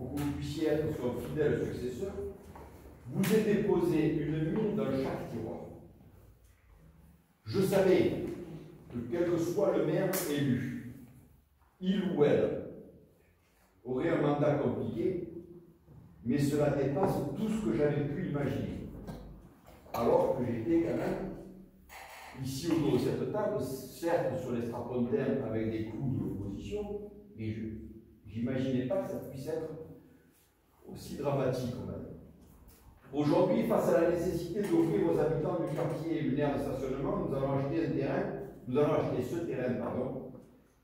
pour que vous puissiez être son fidèle successeur, vous ai déposé une mine dans chaque tiroir. Je savais que quel que soit le maire élu, il ou elle aurait un mandat compliqué, mais cela dépasse tout ce que j'avais pu imaginer. Alors que j'étais quand même ici autour de cette table, certes sur les strapontins avec des coups de l'opposition, mais je n'imaginais pas que ça puisse être aussi dramatique, on va dire. Aujourd'hui, face à la nécessité d'offrir aux habitants du quartier une aire de stationnement, nous allons acheter ce terrain,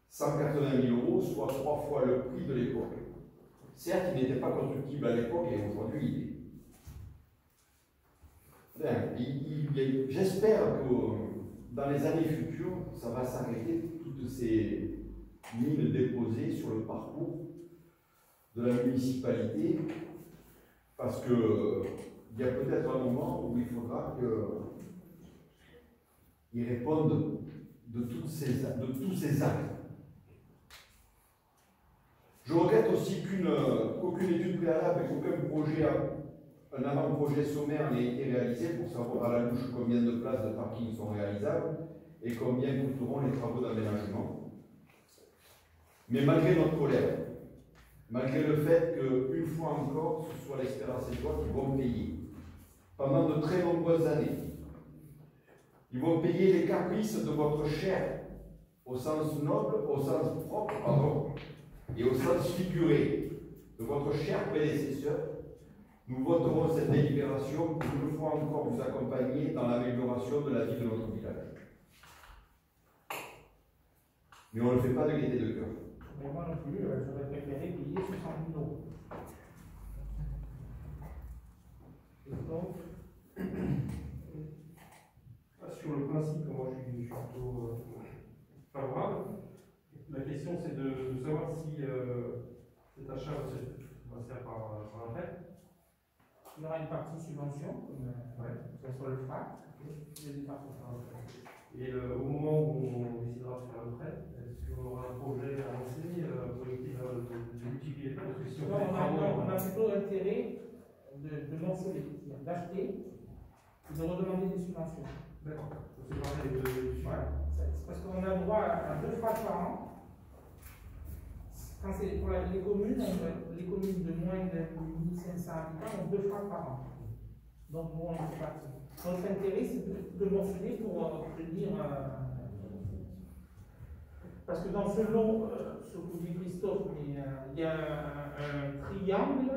180 000 €, soit 3 fois le prix de l'époque. Certes, il n'était pas constructible à l'époque et aujourd'hui il est. J'espère que dans les années futures, ça va s'arrêter, toutes ces mines déposées sur le parcours de la municipalité, parce qu'il y a peut-être un moment où il faudra qu'ils répondent de tous ces actes. Je regrette aussi qu'aucune étude préalable et qu'aucun projet, un avant-projet sommaire n'ait été réalisé pour savoir à la louche combien de places de parking sont réalisables et combien coûteront les travaux d'aménagement. Mais malgré notre colère, malgré le fait qu'une fois encore, ce soit l'Espérance et toi qui vont payer, pendant de très nombreuses années, ils vont payer les caprices de votre chair, au sens noble, au sens propre, et au sens figuré de votre cher prédécesseur. Nous voterons cette délibération pour une fois encore vous accompagner dans l'amélioration de la vie de notre village. Mais on ne le fait pas de gaieté de cœur. Mais moi non plus, j'aurais préféré payer 60 000 €. Et donc, sur le principe, moi je suis plutôt favorable. La question c'est de savoir si cet achat va se faire par un prêt. il y aura une partie subvention, comme ça soit le FRAC, et au moment où on décidera de faire le prêt, est-ce qu'on aura un projet avancé pour éviter de multiplier les prêts? Parce que si on a plutôt intérêt de morceler, c'est-à-dire d'acheter et de redemander des subventions. D'accord. C'est pareil de. Voilà. C'est parce qu'on a droit à 2 FRAC par an. Quand c'est pour les communes de moins de 1500 habitants ont 2 FRAC par an. Donc, bon, on fait partie. Notre intérêt, c'est de morceler pour obtenir. Parce que dans ce long, ce que dit Christophe, il y a un triangle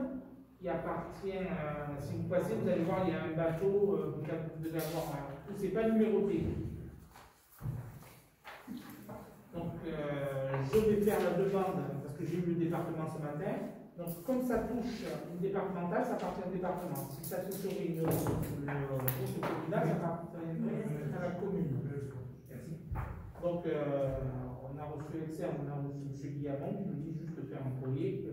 qui appartient à. Si vous passez, vous allez voir, il y a un bateau, vous devez avoir. C'est pas numéroté. Donc, je vais faire la demande, parce que j'ai eu le département ce matin. Donc, comme ça touche une départementale, ça appartient au département. Si ça toucherait une grosse communale, ça appartiendrait à la commune. Merci. Donc, on a reçu l'externe, on a reçu M. Guillamon qui nous dit juste de faire un courrier que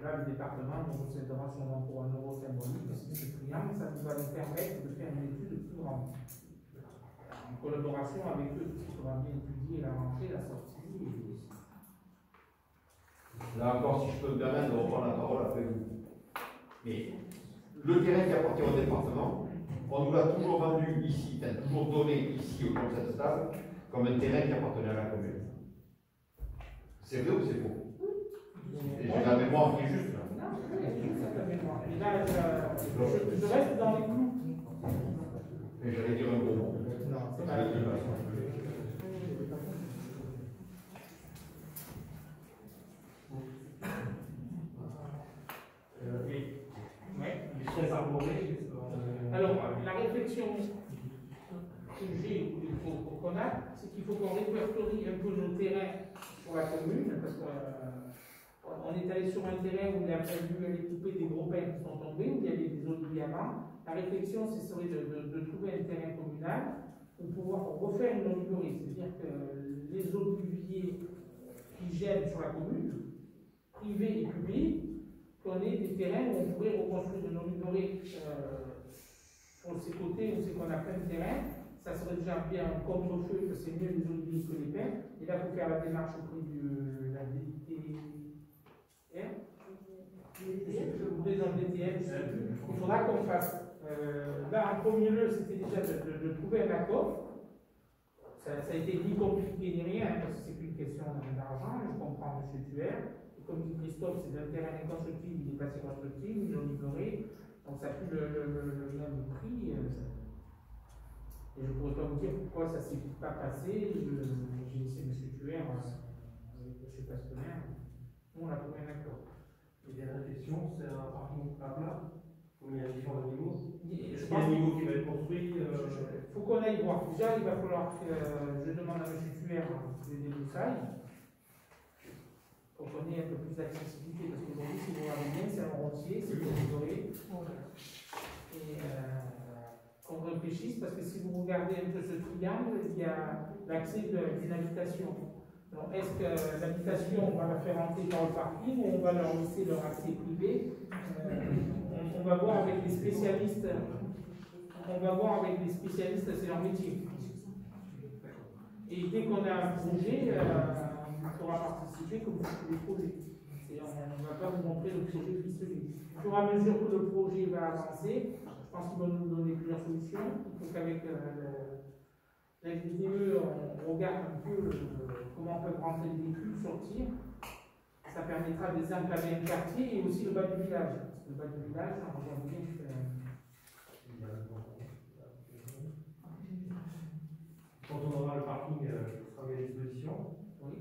là, le département nous recevra son nom pour 1 € symbolique. C'est ce triangle, ça nous va nous permettre de faire une étude plus grande. En collaboration avec eux, parce qu'il faudra bien étudier la rentrée, la sortie. Là encore, si je peux me permettre de reprendre la parole après vous. Mais le terrain qui appartient au département, on nous l'a toujours vendu ici, enfin toujours donné ici autour de cette table, comme un terrain qui appartenait à la commune. C'est vrai ou c'est faux? Et j'ai la mémoire qui est juste là. Non, c'est la mémoire. Et là, je reste dans les clous. Et j'allais dire un gros mot. Non, c'est pas la mémoire. Alors, la réflexion que j'ai, qu'on a, c'est qu'il faut qu'on répertorie un peu nos terrains sur la commune, parce qu'on est allé sur un terrain où il a fallu aller couper des gros pins qui sont tombés, où il y avait des oliviers avant. La réflexion, ce serait de trouver un terrain communal pour pouvoir refaire une oliverie, c'est-à-dire que les oliviers qui gênent sur la commune, privés et publics, qu'on ait des terrains où on pourrait reconstruire une oliverie sur ces côtés où c'est qu'on a plein de terrain, ça serait déjà bien un contre-feu que c'est mieux les oliviers que les pins. Et là, il faut faire la démarche auprès de la DTR. SDM, il faudra qu'on fasse. Là, en premier lieu, c'était déjà de trouver un accord. Ça a été ni compliqué ni rien, hein, parce que c'est qu'une question d'argent, je comprends M. Thuer. Et comme dit Christophe, c'est d'un terrain inconstructible, il est passé constructible, ils l'ont livré, donc ça n'a plus le même prix. Et je ne pourrais pas vous dire pourquoi ça ne s'est pas passé. J'ai laissé M. Thuer avec M. Pastenaire. Nous, on a trouvé un accord. Et dernière question, c'est un parking à plat, où il y a différents niveaux. Je Il y a un niveau qui va être construit. Il faut qu'on aille voir. Déjà, il va falloir que je demande à M. Thuer des débroussailles pour qu'on ait un peu plus d'accessibilité. Parce qu'aujourd'hui, si vous regardez bien, c'est un rentier, c'est coloré. Et qu'on réfléchisse, parce que si vous regardez un peu ce triangle, il y a l'accès d'une habitation. Donc, est-ce que l'habitation, on va la faire entrer dans le parking ou on va leur laisser leur accès privé? On va voir avec les spécialistes. On va voir avec les spécialistes, c'est leur métier. Et dès qu'on a un projet, on pourra participer comme tous les projets. Et on ne va pas vous montrer le projet ficelé. Au fur et à mesure que le projet va avancer, je pense qu'ils vont nous donner plusieurs solutions. Il faut qu'avec l'IDE, on regarde un peu comment peuvent rentrer les véhicules, sortir. Ça permettra de désenclaver un quartier et aussi le bas du village. Parce que le bas du village, on regarde bien. Quand on aura le parking qui sera mis à disposition, Oui.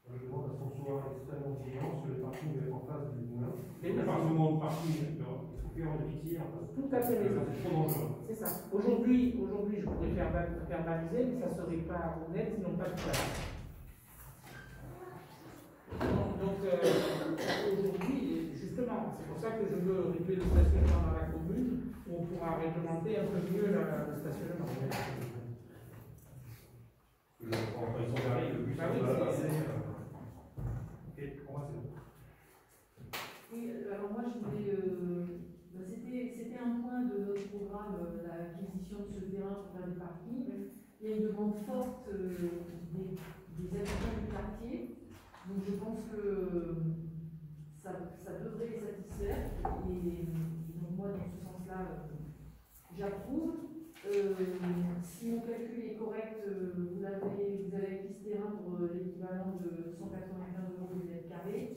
je demande à ce qu'on soit extrêmement vigilant sur le parking en face du moulin. Mais À partir du moment où le parking, il faut plus avoir de pitié en face. Tout à fait raison. C'est trop dangereux. C'est ça. Aujourd'hui, je pourrais faire verbaliser, mais ça ne serait pas honnête, ils n'ont pas de place. Donc aujourd'hui, justement, c'est pour ça que je veux régler le stationnement dans la commune, où on pourra réglementer un peu mieux le stationnement. Ils sont garés, le bus va passer. Ok, pour moi c'est bon. Oui, alors moi je voulais. C'était un point de notre programme, l'acquisition de ce terrain pour faire des parkings. Il y a une demande forte des habitants du quartier. Donc je pense que ça devrait les satisfaire. Et donc moi, dans ce sens-là, j'approuve. Si mon calcul est correct, vous avez acquis ce terrain pour l'équivalent de 195 € du mètre carré.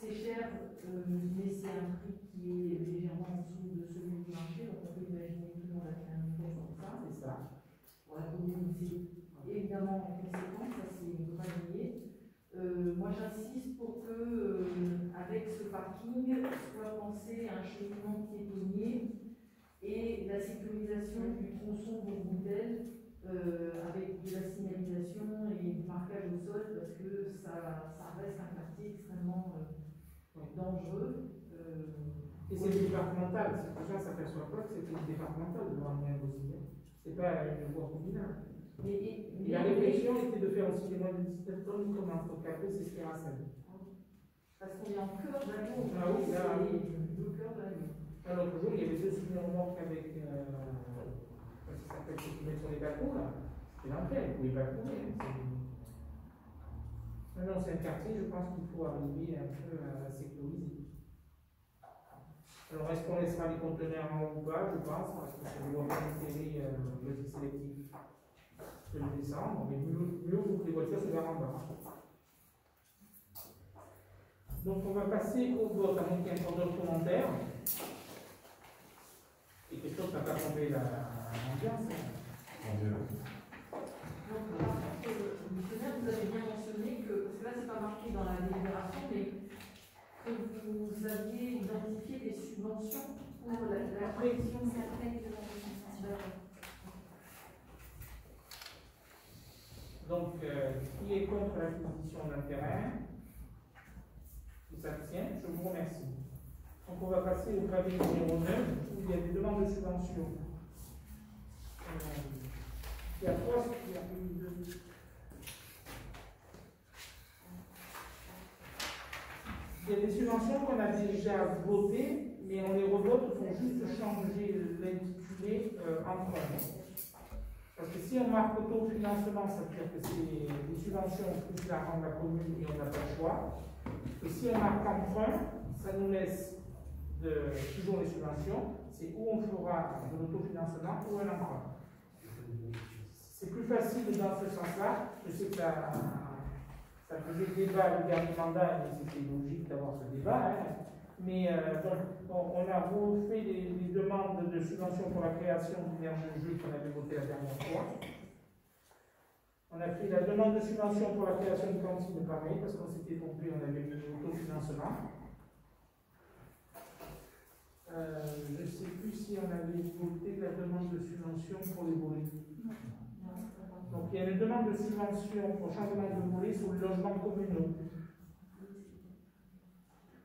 C'est cher, mais c'est un prix qui est légèrement en dessous de celui du marché, donc on peut imaginer que tout le monde a fait un effort comme ça. C'est ça. Voilà, donc c'est évidemment en conséquence, ça c'est ne pas nier. Moi j'insiste pour que, avec ce parking, soit pensé à un cheminement piétonnier et la sécurisation du tronçon Bourgoudel avec de la signalisation et du marquage au sol, parce que ça reste un quartier extrêmement dangereux. Et c'est départemental, c'est pour ça que ça ne s'aperçoit pas que c'était départemental de l'Orient aussi. C'est pas une voie communale. Et la réflexion était de faire aussi des moins de 19 tonnes comme un stockage, c'est ce qui est à Saint. Parce qu'on est en cœur de la Lyon. Ah oui, là, le cœur de la Lyon. Alors, l'autre jour, il y avait 2 semi-remorques avec. Ça s'appelle ce qu'ils mettent sur les bateaux, là. C'est l'enfer, ils ne pouvaient pas courir. Non, c'est un quartier, je pense qu'il faut arriver un peu à sécuriser. Alors, est-ce qu'on laissera les conteneurs en haut ou pas? Je pense, parce que ça doit pas intérêt logique sélectif de le descendre, mais mieux pour que les voitures se garent en bas. Donc, on va passer au vote, à moins qu'il y ait encore d'autres commentaires. Et Christophe n'a pas tombé l'ambiance. Donc, par contre, commissionnaire, vous avez bien mentionné que, parce que là, c'est pas marqué dans la délibération, mais que vous aviez identifié des subventions pour la collection certaine de la. Donc, qui est contre l'acquisition d'un terrain? Qui s'abstient? Je vous remercie. Donc, on va passer au pavé numéro 9, où il y a des demandes de subvention. Il y a trois. Il y a des subventions qu'on a déjà votées, mais on les revote, il faut juste changer l'intitulé emprunt. Parce que si on marque autofinancement, ça veut dire que c'est des subventions plus l'argent de la commune et on n'a pas le choix. Et si on marque emprunt, ça nous laisse toujours les subventions, c'est où on fera de l'autofinancement ou un emprunt. C'est plus facile dans ce sens-là. Je sais que ça faisait débat le dernier mandat, et c'était logique d'avoir ce débat. Hein. Mais donc, on a refait les demandes de subvention pour la création d'une aire de jeu qu'on avait voté la dernière fois. On a fait la demande de subvention pour la création de cantine pareil, parce qu'on s'était trompé, on avait mis l'autofinancement. Je ne sais plus si on avait voté la demande de subvention pour les volets. Donc il y a une demande de subvention pour changement de volet sur les logements communaux.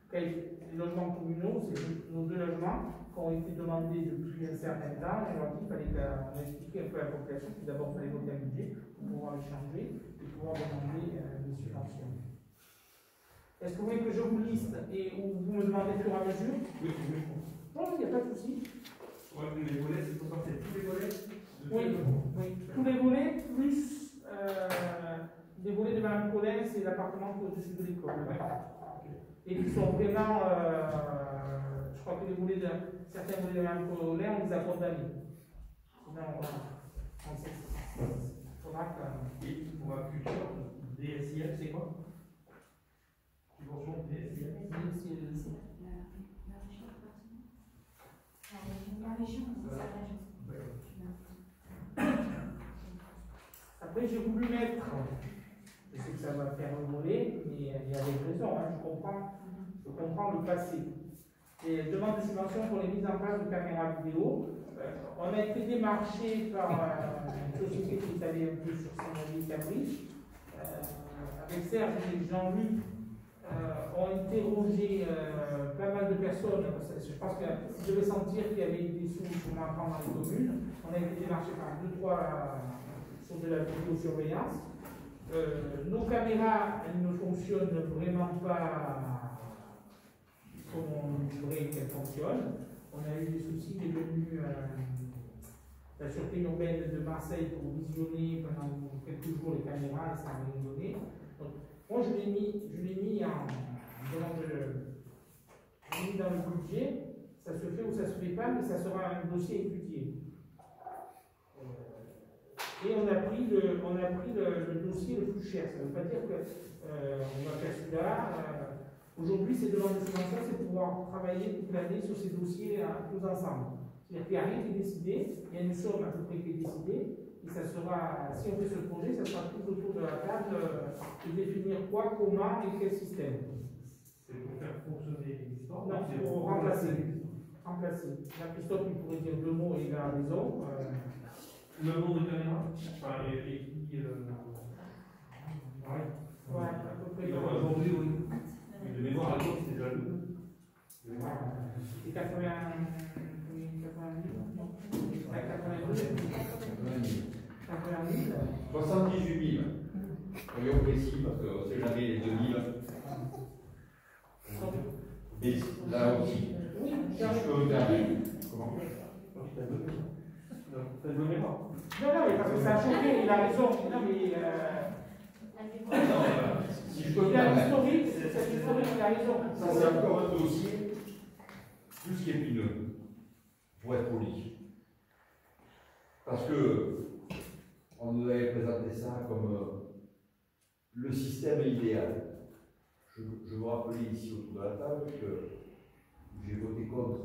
Okay. Les logements communaux, c'est nos 2 logements qui ont été demandés depuis un certain temps. On leur dit qu'il fallait qu'on explique un peu à la population qu'il d'abord fallait voter un budget pour pouvoir le changer et pouvoir demander des subventions. Est-ce que vous voulez que je vous liste et où vous me demandez au fur et à mesure? Oui, oui. Non, il n'y a pas de souci. Ouais, les volets, c'est pour sortir tous les volets. Oui, oui. Tous les volets, plus des volets de Mme Collin, c'est l'appartement qui est au-dessus de l'école. Et qui sont vraiment, je crois que certains volets de Mme Collin, on les a condamnés. Sinon, on sait. Il faudra que. Et pour la culture, DSIF, c'est quoi? Subvention DSIF. La région, c'est la région. Après, j'ai voulu mettre, je sais que ça va faire un volet, mais il y avait raison, hein, je comprends le passé. Et demande de subvention pour les mises en place de caméras vidéo. On a été démarché par une société qui est allée un peu sur Saint-Marie-Cabri. Avec Serge et Jean-Luc, ont interrogé pas mal de personnes. Je pense que je devais sentir qu'il y avait des sous pour m'apprendre dans les communes. On a été démarché par 2-3 sur de la vidéosurveillance. Nos caméras, elles ne fonctionnent vraiment pas comme on voudrait qu'elles fonctionnent. On a eu des soucis, il est venu la sûreté urbaine de Marseille pour visionner pendant quelques jours les caméras et ça n'a rien donné. Donc, moi, je l'ai mis dans le budget, ça se fait ou ça se fait pas, mais ça sera un dossier étudié. Et on a pris le dossier le plus cher. Ça ne veut pas dire qu'on va faire celui-là. Aujourd'hui, ces demandes de subvention, c'est pouvoir travailler toute l'année sur ces dossiers tous ensemble. C'est-à-dire qu'il n'y a rien qui est décidé, il y a une somme à peu près qui est décidée, et ça sera, si on fait ce projet, ça sera tout autour de la table de définir quoi, comment et quel système. C'est pour faire fonctionner l'existant? Non, c'est pour remplacer. Là, Christophe, il pourrait dire 2 mots et il a raison. Le nombre de caméras, enfin, et qui. Ouais, à peu près. Aujourd'hui, oui. De mémoire, à l'époque, c'était déjà 2. C'était 80. 78 000. Soyons précis parce qu'on ne sait jamais les 2000. Et là aussi, si je peux terminer. Comment? Ça ne donnait pas. Non, mais parce que ça a choqué, il a raison. Non, mais. Si je peux Il a permettre. l'historique, cette historique, il a raison. Ça, c'est encore un dossier plus qu'épineux, pour être poli. Parce que on nous avait présenté ça comme le système idéal. Je veux rappeler ici autour de la table que j'ai voté contre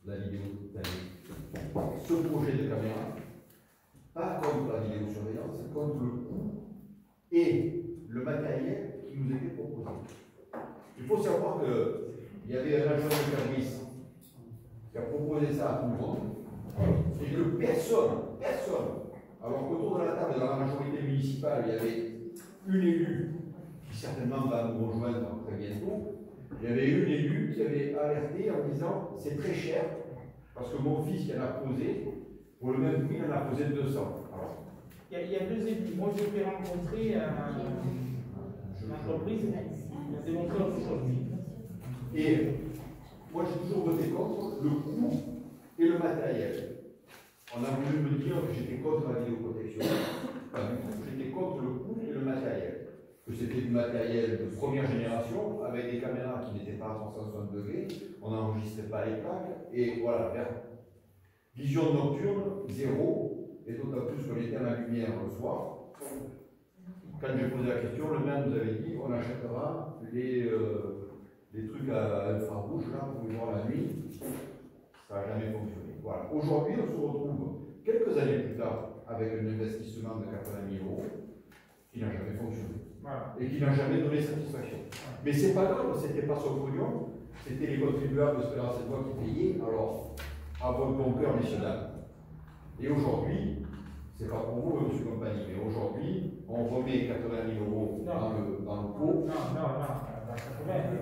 la vidéo, ce projet de caméra, pas contre la vidéosurveillance, contre le coût et le matériel qui nous était proposé. Il faut savoir qu'il y avait un agent de service qui a proposé ça à tout le monde, et que personne, alors qu'autour de la table, dans la majorité municipale, il y avait une élue qui certainement va nous rejoindre très bientôt. Il y avait une élue qui avait alerté en disant c'est très cher, parce que mon fils qui en a posé, pour le même prix, il en a posé 200. Alors, il y a 2 élus. Moi, je vais rencontrer une entreprise qui a démontré autre chose. Et moi, j'ai toujours voté contre le coût et le matériel. On a voulu me dire que j'étais contre la vidéoprotection. J'étais contre le coût et le matériel. Que c'était du matériel de première génération, avec des caméras qui n'étaient pas 360 degrés, on n'enregistrait pas les plaques, et voilà, vision nocturne, 0, et d'autant plus qu'on était à la lumière le soir. Quand j'ai posé la question, le maire nous avait dit on achètera les trucs à infrarouge, là, pour voir la nuit. Ça n'a jamais fonctionné. Voilà. Aujourd'hui, on se retrouve quelques années plus tard avec un investissement de 80 000 euros qui n'a jamais fonctionné. Voilà. Et qui n'a jamais donné satisfaction. Mais c'est pas grave, c'était pas son pognon, c'était les contribuables de Espérance et Voix qui payaient, alors à bon cœur, messieurs dames. Et aujourd'hui, c'est pas pour vous, monsieur Compagnie, mais aujourd'hui, on remet 80 000 euros dans le pot. Non, 80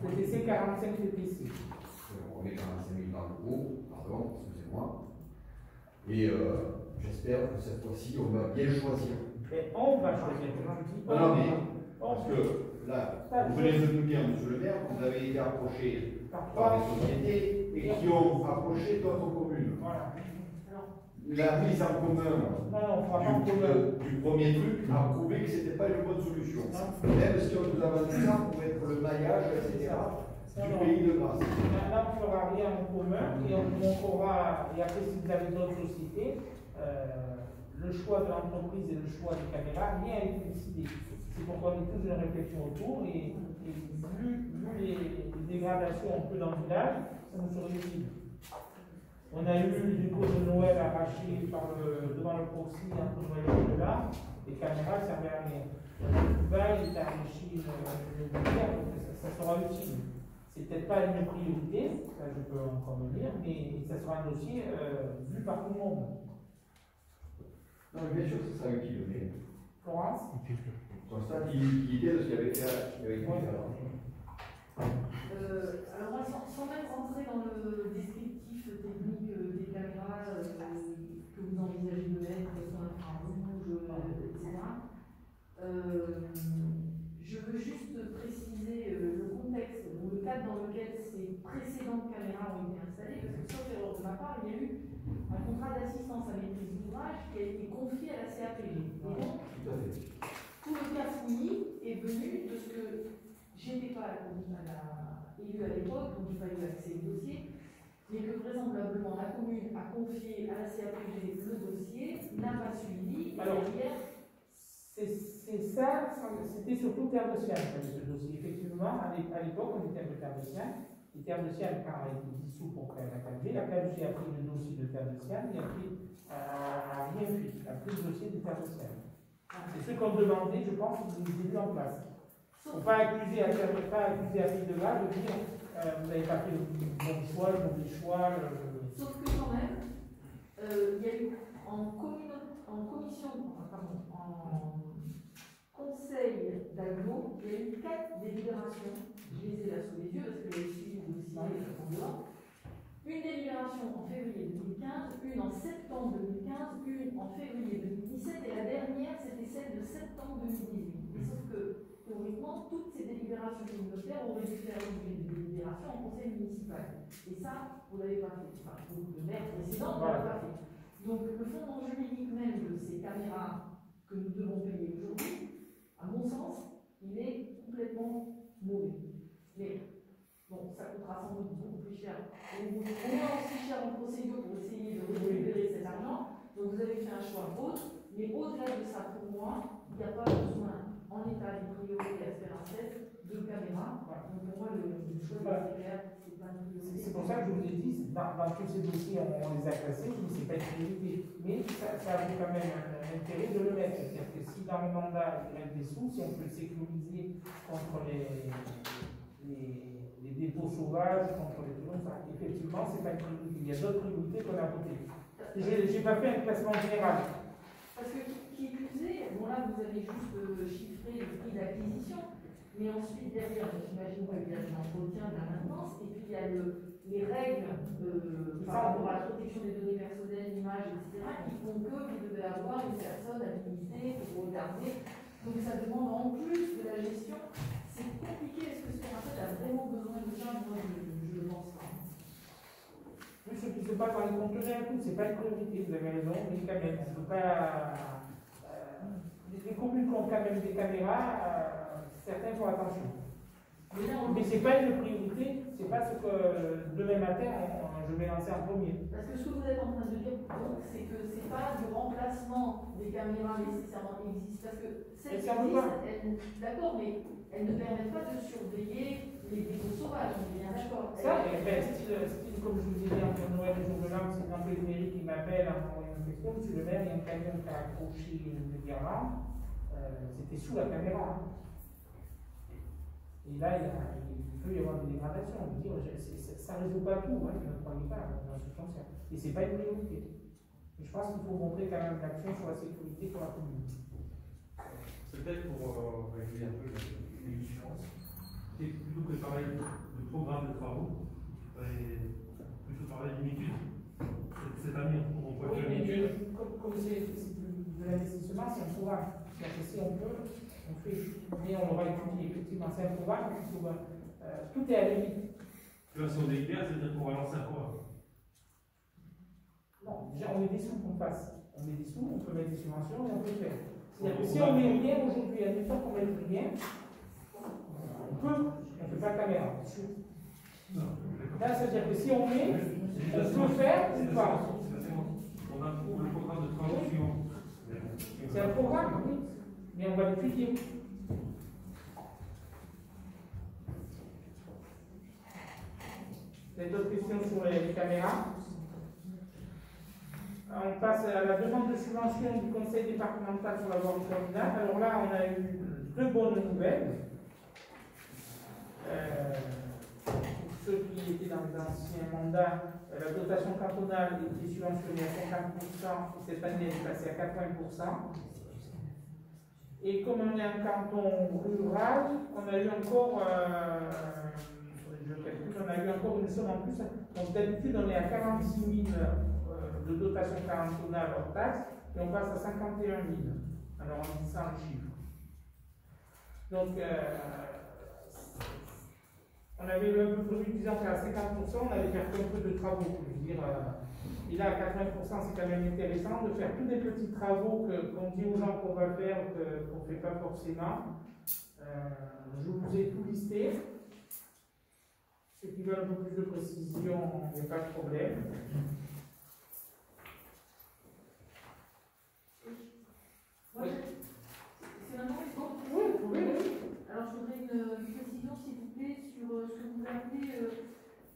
TTC 45 TTC. On remet 45 000 dans le pot, pardon, excusez-moi. Et j'espère que cette fois-ci, on va bien choisir. Et on va choisir. Non, mais parce que là, vous venez de nous dire, monsieur le maire, que vous avez été approché par des sociétés et qui ont approché d'autres communes. Voilà. La mise en commun du premier truc a prouvé que ce n'était pas une bonne solution. Même si on nous a vendu ça pour être le maillage, etc., du pays de grâce. Là, on ne fera rien en commun et on montrera, et après, si vous avez d'autres sociétés, le choix de l'entreprise et le choix des caméras, rien n'a été décidé. C'est pourquoi on est tous une réflexion autour et vu les dégradations un peu dans le village, ça nous serait utile. On a eu le dépôt de Noël arraché devant le proxy entre Noël et là, les caméras ne servaient à rien. Le bail est arraché immobilière, donc ça sera utile. C'est peut-être pas une priorité, ça je peux encore me dire, mais ça sera un dossier vu par tout le monde. Non, mais bien sûr que ça sera utile, mais. Florence Constate l'utilité de ce qu'il avait fait avec lui. Alors moi, sans même rentrer dans le descriptif technique des caméras que vous envisagez de mettre sur infrarouge, etc., je veux juste préciser le contexte ou le cadre dans lequel ces précédentes caméras ont été installées, parce que sauf erreur de ma part, il y a eu un contrat d'assistance à maîtrise d'ouvrage qui a été confié à la CAPG. Et donc, tout le cafouillis est venu de ce que j'étais pas élue à l'époque, donc je n'ai pas eu accès au dossier, mais que vraisemblablement la commune a confié à la CAPG le dossier, n'a pas suivi, et alors, derrière. C'est ça, c'était surtout Terre de Sienne, ce dossier. Effectivement, à l'époque, on était avec Terre de Sienne, et Terre de Sienne, quand elle a été dissoute pour créer la KG a pris le dossier de Terre de Sienne et a rien fait, a pris le dossier de Terre de Sienne. C'est ce qu'on demandait, je pense, aux élus en place. Il ne faut pas accuser à Terre de Pays de Galles de dire vous n'avez pas fait le bon choix, le mauvais choix. Sauf que quand même, il y a eu en conseil d'agglo, il y a eu 4 délibérations. Je les ai là sous les yeux parce que j'ai suivi le dossier en dehors. Une délibération en février 2015, une en septembre 2015, une en février 2017 et la dernière c'était celle de septembre 2018. Sauf que théoriquement, toutes ces délibérations communautaires auraient dû faire l'objet de délibérations en conseil municipal. Et ça, vous ne l'avez pas fait. Enfin, le maire précédent ne l'a pas fait. Donc le fondement juridique même de ces caméras que nous devons payer aujourd'hui, à mon sens, il est complètement mauvais. Mais bon, ça coûtera sans doute beaucoup plus cher. Au moins aussi cher en procédure pour essayer de récupérer cet argent. Donc vous avez fait un choix autre, mais au-delà de ça, pour moi, il n'y a pas besoin, en état des priorités expérientielles, de caméras. Donc pour moi, le choix de clair, c'est pas une priorité. C'est pour ça que je vous ai dit, dans tous ces dossiers, on les a classés, je dis c'est pas une priorité. Mais ça a quand même un intérêt de le mettre. C'est-à-dire que si dans le mandat, il reste des sous, si on peut le sécuriser contre les dépôts sauvages, contre les trucs, effectivement, c'est pas une priorité. Il y a d'autres priorités qu'on a votées. Je n'ai pas fait un classement général. Parce que qui plus est, bon là vous avez juste chiffré le prix d'acquisition, mais ensuite derrière, j'imagine qu'il y a de l'entretien, de la maintenance, et puis il y a les règles par rapport à la protection des données personnelles, l'image, etc., qui font que vous devez avoir une personne habilitée pour regarder. Donc ça demande en plus de la gestion. C'est compliqué, est-ce que ce qu'on a vraiment besoin de ça? Moi je ne pense pas. Oui, ce qui se passe dans les conteneurs et tout, c'est pas une priorité, vous avez raison, mais quand même, on ne peut pas. les communes qui ont quand même des caméras, certains font attention. Mais ce n'est pas une priorité, c'est pas ce que demain matin je vais lancer en premier. Parce que ce que vous êtes en train de dire, donc, c'est que ce n'est pas du remplacement des caméras nécessairement qui existent. Parce que celles qui existent, d'accord, mais elles ne permettent pas de surveiller les dépôts sauvages, on est bien d'accord. Ça, style, comme je vous disais, entre Noël et jour de l'an, c'est dans les mairies qui m'appellent en envoyant une question, monsieur le maire, il y a un camion qui a accroché le guirlande, c'était sous la caméra. Hein. Et là, il peut y avoir des dégradations. On peut dire, ça ne résout pas tout, hein, ne croyez pas, dans ce sens-là. Et ce n'est pas une priorité. Mais je pense qu'il faut montrer quand même l'action sur la sécurité pour la commune. C'est peut-être pour régler un peu les différences. Et plutôt que de parler de programme de travaux, plutôt parler d'une étude. Cette année, on voit oui, une étude. Comme c'est de l'investissement, c'est un programme. C'est-à-dire que si on peut, on fait. Mais on aura étudié, effectivement, c'est un programme. Tout est à la limite. Si on est clair, c'est-à-dire qu'on va lancer un programme. Non, déjà, on met des sous qu'on fasse. On met des sous, on peut mettre des subventions et on peut faire. C'est-à-dire que si on met rien aujourd'hui, à une fois qu'on met rien, on ne fait pas de caméra. Là, c'est-à-dire que si on met, on peut faire ou pas. On approuve le programme de travaux suivant. C'est un programme, oui, mais on va l'étudier. Vous avez d'autres questions sur les caméras? On passe à la demande de subvention du conseil départemental sur la voirie communale. Alors là, on a eu deux bonnes nouvelles. Pour ceux qui étaient dans les anciens mandats, la dotation cantonale était subventionnée à 50%, et cette année elle est passée à 80%. Et comme on est un canton rural, on a eu encore, on a eu encore une somme en plus. Donc d'habitude, on est à 46 000 de dotation cantonale hors taxe, et on passe à 51 000. Alors on dit ça en chiffres. Donc, on avait un peu prévu, disons qu'à 50%, on allait faire un peu de travaux. Je veux dire, et là, à 80%, c'est quand même intéressant de faire tous des petits travaux qu'on dit aux gens qu'on va faire, qu'on ne fait pas forcément. Je vous ai tout listé. Ceux qui veulent un peu plus de précision, il n'y a pas de problème. Oui. C'est maintenant une seconde. Oui. Alors, je voudrais une précision, s'il vous plaît, sur ce que vous appelez,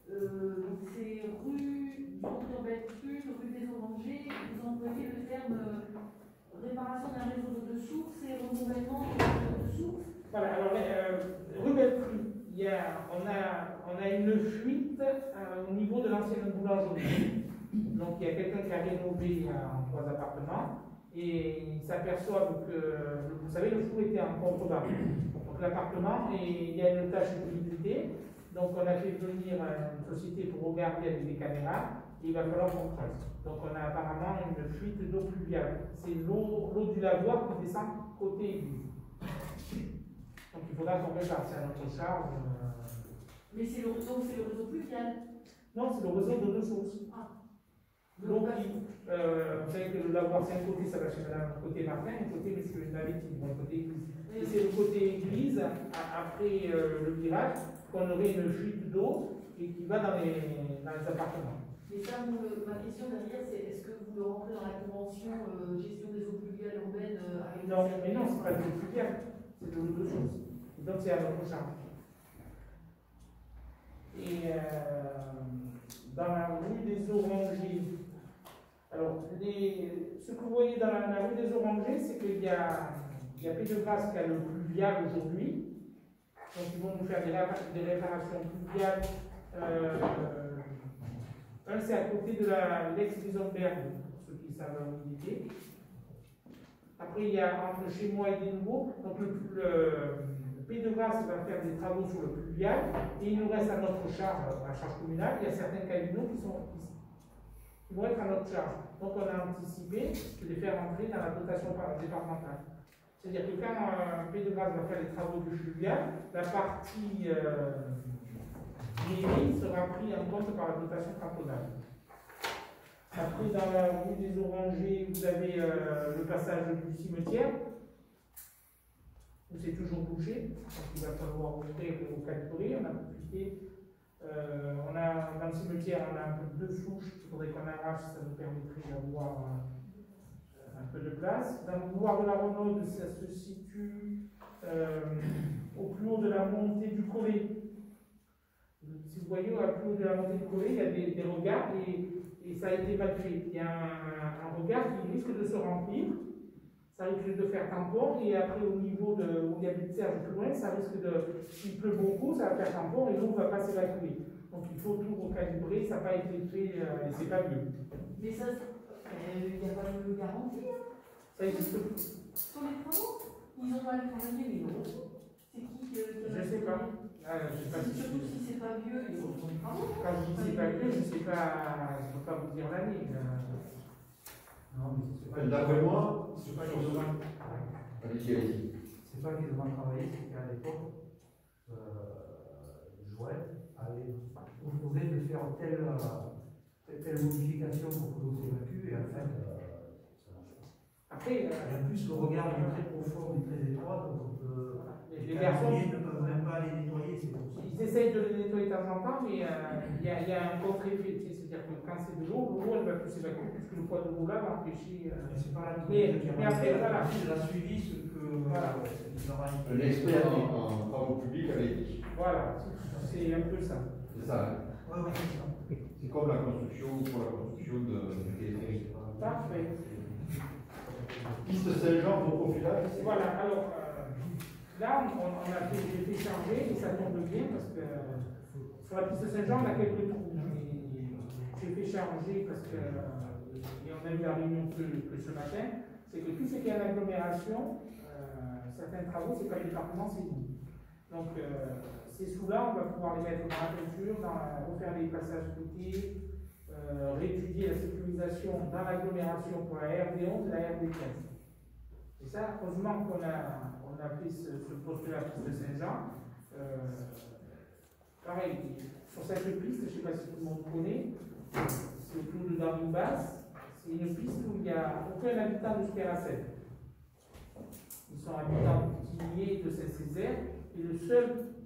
c'est rue des Orangers. Vous employez le terme réparation d'un réseau de sources et renouvellement d'un réseau de sources. Voilà, alors, rue Belleprue, on a une fuite au niveau de l'ancienne boulangerie. Donc, il y a quelqu'un qui a rénové en 3 appartements. Et ils s'aperçoivent que, vous savez, le four était en contrebas. Donc l'appartement, et il y a une tâche d'humidité. Donc on a fait venir une société pour regarder avec des caméras. Et il va falloir qu'on creuse. Donc on a apparemment une fuite d'eau pluviale. C'est l'eau du lavoir qui descend côté église. Donc il faudra qu'on répare, c'est à notre charge. Mais c'est le réseau pluvial. Non, c'est le réseau de 2 sources. L'eau qui, vous savez que le lavoir, c'est un côté, ça va chez madame, un côté Martin, un côté monsieur David, un côté église. Et c'est le côté église, après le virage, qu'on aurait une fuite d'eau et qui va dans les appartements. Mais ça, ma question derrière, c'est est-ce que vous rentrez dans la convention gestion des eaux pluviales urbaines avec... Non, mais non, c'est pas de l'eau pluviale, c'est de l'eau de source. Et donc c'est à notre charge. Et dans la rue des Orangers, alors, ce que vous voyez dans la rue des Orangers, c'est qu'il y a Pays de Grâce qui a le pluvial aujourd'hui. Donc, ils vont nous faire des réparations pluviales. Un, c'est à côté de l'ex-Wiesenberg, pour ceux qui savent l'humidité. Après, il y a entre chez moi et des nouveaux. Donc, le Pays de Grâce va faire des travaux sur le pluvial. Et il nous reste à notre charge, à la charge communale. Il y a certains cabinets qui vont être à notre charge. Donc on a anticipé de les faire entrer dans la dotation départementale. C'est-à-dire que quand Pays de Grâce va faire les travaux du fluvial, la partie mairie sera prise en compte par la dotation cantonale. Après, dans la rue des Orangers, vous avez le passage du cimetière. où c'est toujours bouché, donc il va falloir ouvrir ou calculer, on a compliqué. Dans le cimetière, on a un peu de souches qu'il faudrait qu'on arrache, ça nous permettrait d'avoir un peu de place. Dans le couloir de la Renaude, ça se situe au plus haut de la montée du collet. Si vous voyez, au plus haut de la montée du collet, il y a des regards et ça a été évacué. Il y a un regard qui risque de se remplir, ça risque de faire tampon, et après au niveau où il y a des Serge plus loin, ça risque de, s'il pleut beaucoup, ça va faire tampon et l'eau ne va pas s'évacuer. Donc il faut tout recalibrer, ça n'a pas été fait et c'est pas mieux. Mais ça, il n'y a pas de garantie, hein. Ça existe. Sur les travaux, ils ont mal travaillé, mais non. C'est qui Je sais pas. Je sais pas surtout si c'est pas vieux, ils ont des travaux. Quand je dis c'est pas vieux, je sais pas, je peux pas vous dire l'année. Non, mais c'est pas D'après moi, c'est pas qu'ils ont mal allez-y. c'est pas qu'ils ont mal travaillé, c'est qu'à l'époque, Joël avait proposé de faire telle modification pour que l'eau s'évacue, et en fait, ça marche pas. Après, Et en plus, le regard est très profond et très étroit, donc les garçons ne peuvent même pas les nettoyer, c'est pour ça. ils essayent de les nettoyer de temps en temps, mais il y a un contre-effet. C'est-à-dire que quand c'est de l'eau elle va plus s'évacuer, puisque le poids de l'eau là va empêcher. Mais c'est pas la Mais après, voilà. Il a suivi ce que Voilà. Un expert en travaux publics avait dit. Voilà, c'est un peu ça. C'est ça, hein. Ouais, c'est ça. C'est comme la construction, pour la construction de téléphériques. Parfait. Piste Saint-Jean pour profilage. Voilà, alors là, on a fait charger et ça tombe bien parce que sur la piste Saint-Jean, on a quelques trous. J'ai fait charger parce que, et on a eu la réunion que ce matin, c'est que tout ce qui est en agglomération, certains travaux, c'est pas le département, c'est nous. Donc, ces sous-là, on va pouvoir les mettre dans la peinture, refaire les passages côtés, réétudier la sécurisation dans l'agglomération pour la RD11 et la RD15. Et ça, heureusement qu'on a fait ce poste-là, piste de Saint-Jean. Pareil, sur cette piste, je ne sais pas si tout le monde connaît, c'est au clos de Darmoubasse, c'est une piste où il n'y a aucun habitant de Spéracène. Ils sont habitants de Tigné et de Saint-Césaire, et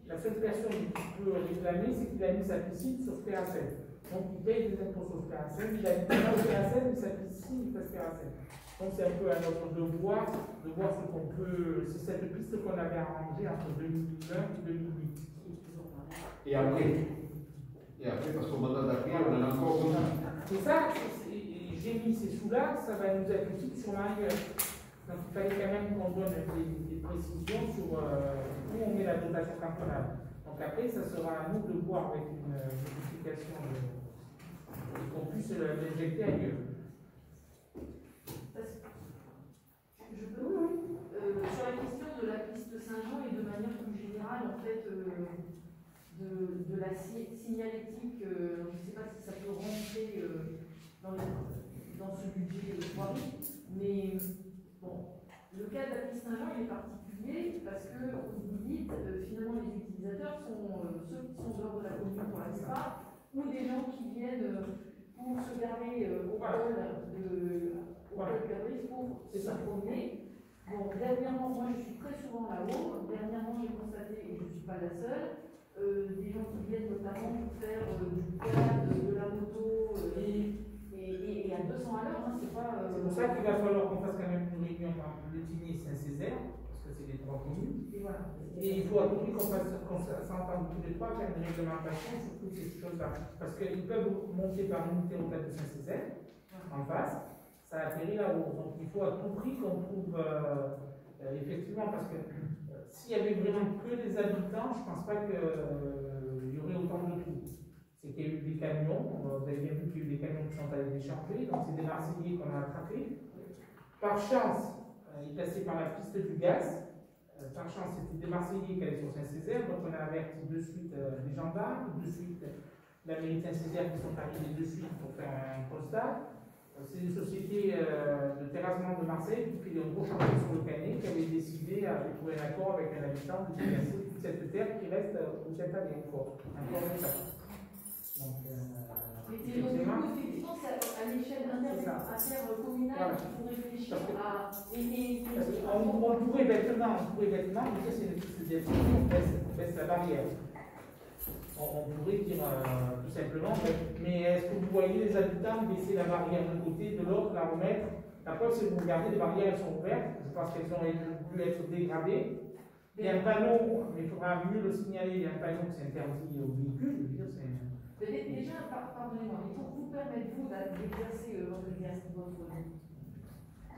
la seule personne qui peut réclamer, c'est qu'il a mis sa piscine sur Spéracène. Donc il paye des impôts sur Spéracène, il habite dans Spéracène, mais sa piscine est à Spéracène. Donc c'est un peu à notre devoir de voir ce qu'on peut. C'est cette piste qu'on avait arrangée entre 2001 et 2008. Et après, parce qu'au mandat d'après, on en a encore besoin. C'est ça, j'ai mis ces sous-là, ça va nous être utile sur l'ailleurs. Donc il fallait quand même qu'on donne des précisions sur où on met la dotation cantonale. Donc après, ça sera à nous de voir avec une modification et qu'on puisse l'injecter ailleurs. Je peux sur la question de la piste Saint-Jean et de manière plus générale, en fait, de la signalétique, je ne sais pas si ça peut rentrer dans ce budget de soirée, mais bon, le cas de la piste Saint-Jean il est particulier parce que vous dites finalement les utilisateurs sont ceux qui sont dehors de la commune pour la plupart, ou des gens qui viennent pour se garer au col pour se promener. Bon, dernièrement, moi je suis très souvent là-haut. Dernièrement, j'ai constaté, et je ne suis pas la seule, des gens qui viennent notamment pour faire du quad, de la moto, et à 200 à l'heure, hein, c'est pas. C'est pour ça qu'il va falloir qu'on fasse quand même une réunion entre le Tigné et Saint-Césaire, parce que c'est les trois communes. Et voilà. Et il faut à tout prix qu'on s'entende tous les trois, faire une réglementation sur toutes ces choses-là. Parce qu'ils peuvent monter par l'unité locale de Saint-Césaire, en face. Ça atterrit là-haut. Donc il faut à tout prix qu'on trouve effectivement, parce que s'il y avait vraiment que des habitants, je ne pense pas qu'il y aurait autant de trous. C'est qu'il y a eu des camions, vous avez bien vu qu'il y a eu des camions qui sont allés décharger, donc c'est des Marseillais qu'on a attrapés. Par chance, ils passaient par la piste du gaz. Par chance, c'était des Marseillais qui allaient sur Saint-Césaire, donc on a averti de suite les gendarmes, de suite la mairie de Saint-Césaire qui sont arrivés de suite pour faire un constat. C'est une société de terrassement de Marseille qui fait un gros chantier sur le Canet, qui avait décidé à trouver un accord avec un habitant de déplacer toute cette terre qui reste au Saint-Allé encore. Donc, Mais du coup, effectivement, c'est à l'échelle intercommunale Voilà. qu'il faut réfléchir Parce que- à. on pourrait bêtement, mais ça c'est des on baisse la barrière. On pourrait dire tout simplement, mais est-ce que vous voyez les habitants baisser la barrière d'un côté, de l'autre, la remettre? La preuve, si vous regardez, les barrières elles sont ouvertes, je pense qu'elles ont dû être dégradées. Il y a un panneau, mais il faudra mieux le signaler, il y a un panneau qui s'interdit aux véhicules, je veux dire, c'est... Déjà, pardonnez-moi, mais pour vous permettre, vous, d'exercer votre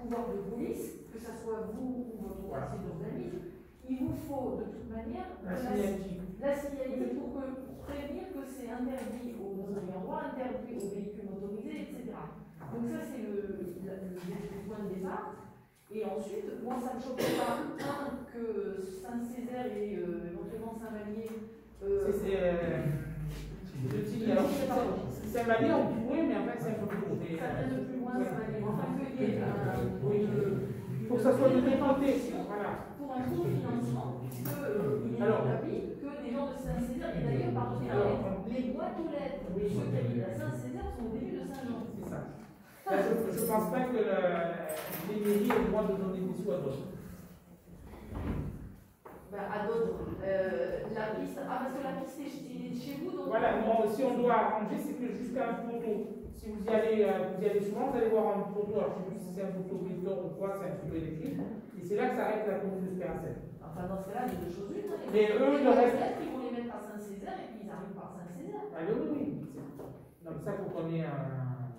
pouvoir de police, que ce soit vous ou votre conseil d'urbanisme, il vous faut de toute manière La signalétique. la signalétique pour prévenir que c'est interdit aux ayants droit, interdit aux véhicules motorisés, etc. Donc ça, c'est le point de départ. Et ensuite, moi, ça ne me choque pas, que Saint-Césaire et éventuellement Saint-Vallier... Saint-Vallier, on pourrait, mais en fait, c'est un peu plus gros. Ça vient de plus loin, Saint-Vallier. Enfin, qu'il y ait il faut que ça soit de deux côtés. Voilà. Pour un cofinancement, qu'il est établi que des gens de Saint-Césaire, et d'ailleurs, pardonnez-moi, les boîtes aux lettres de ceux qui habitent à Saint-Césaire sont au début de Saint-Jean. C'est ça. Je ne pense pas que les mairies aient le droit de donner des sous à d'autres. À d'autres. La piste, parce que la piste est chez vous, donc. Voilà, si on doit arranger, c'est que jusqu'à un poteau. Si vous y allez souvent, vous allez voir un poteau. Alors, je ne sais plus si c'est un poteau béton ou quoi, c'est un poteau électrique. Et c'est là que s'arrête la commune de Spéracène. Enfin, dans ce cas-là, il y a deux choses l'une. Mais eux, le reste. Ils vont les mettre à Saint-Césaire et puis ils arrivent par Saint-Césaire. Ah, oui. Non, mais ça, il faut qu'on ait un.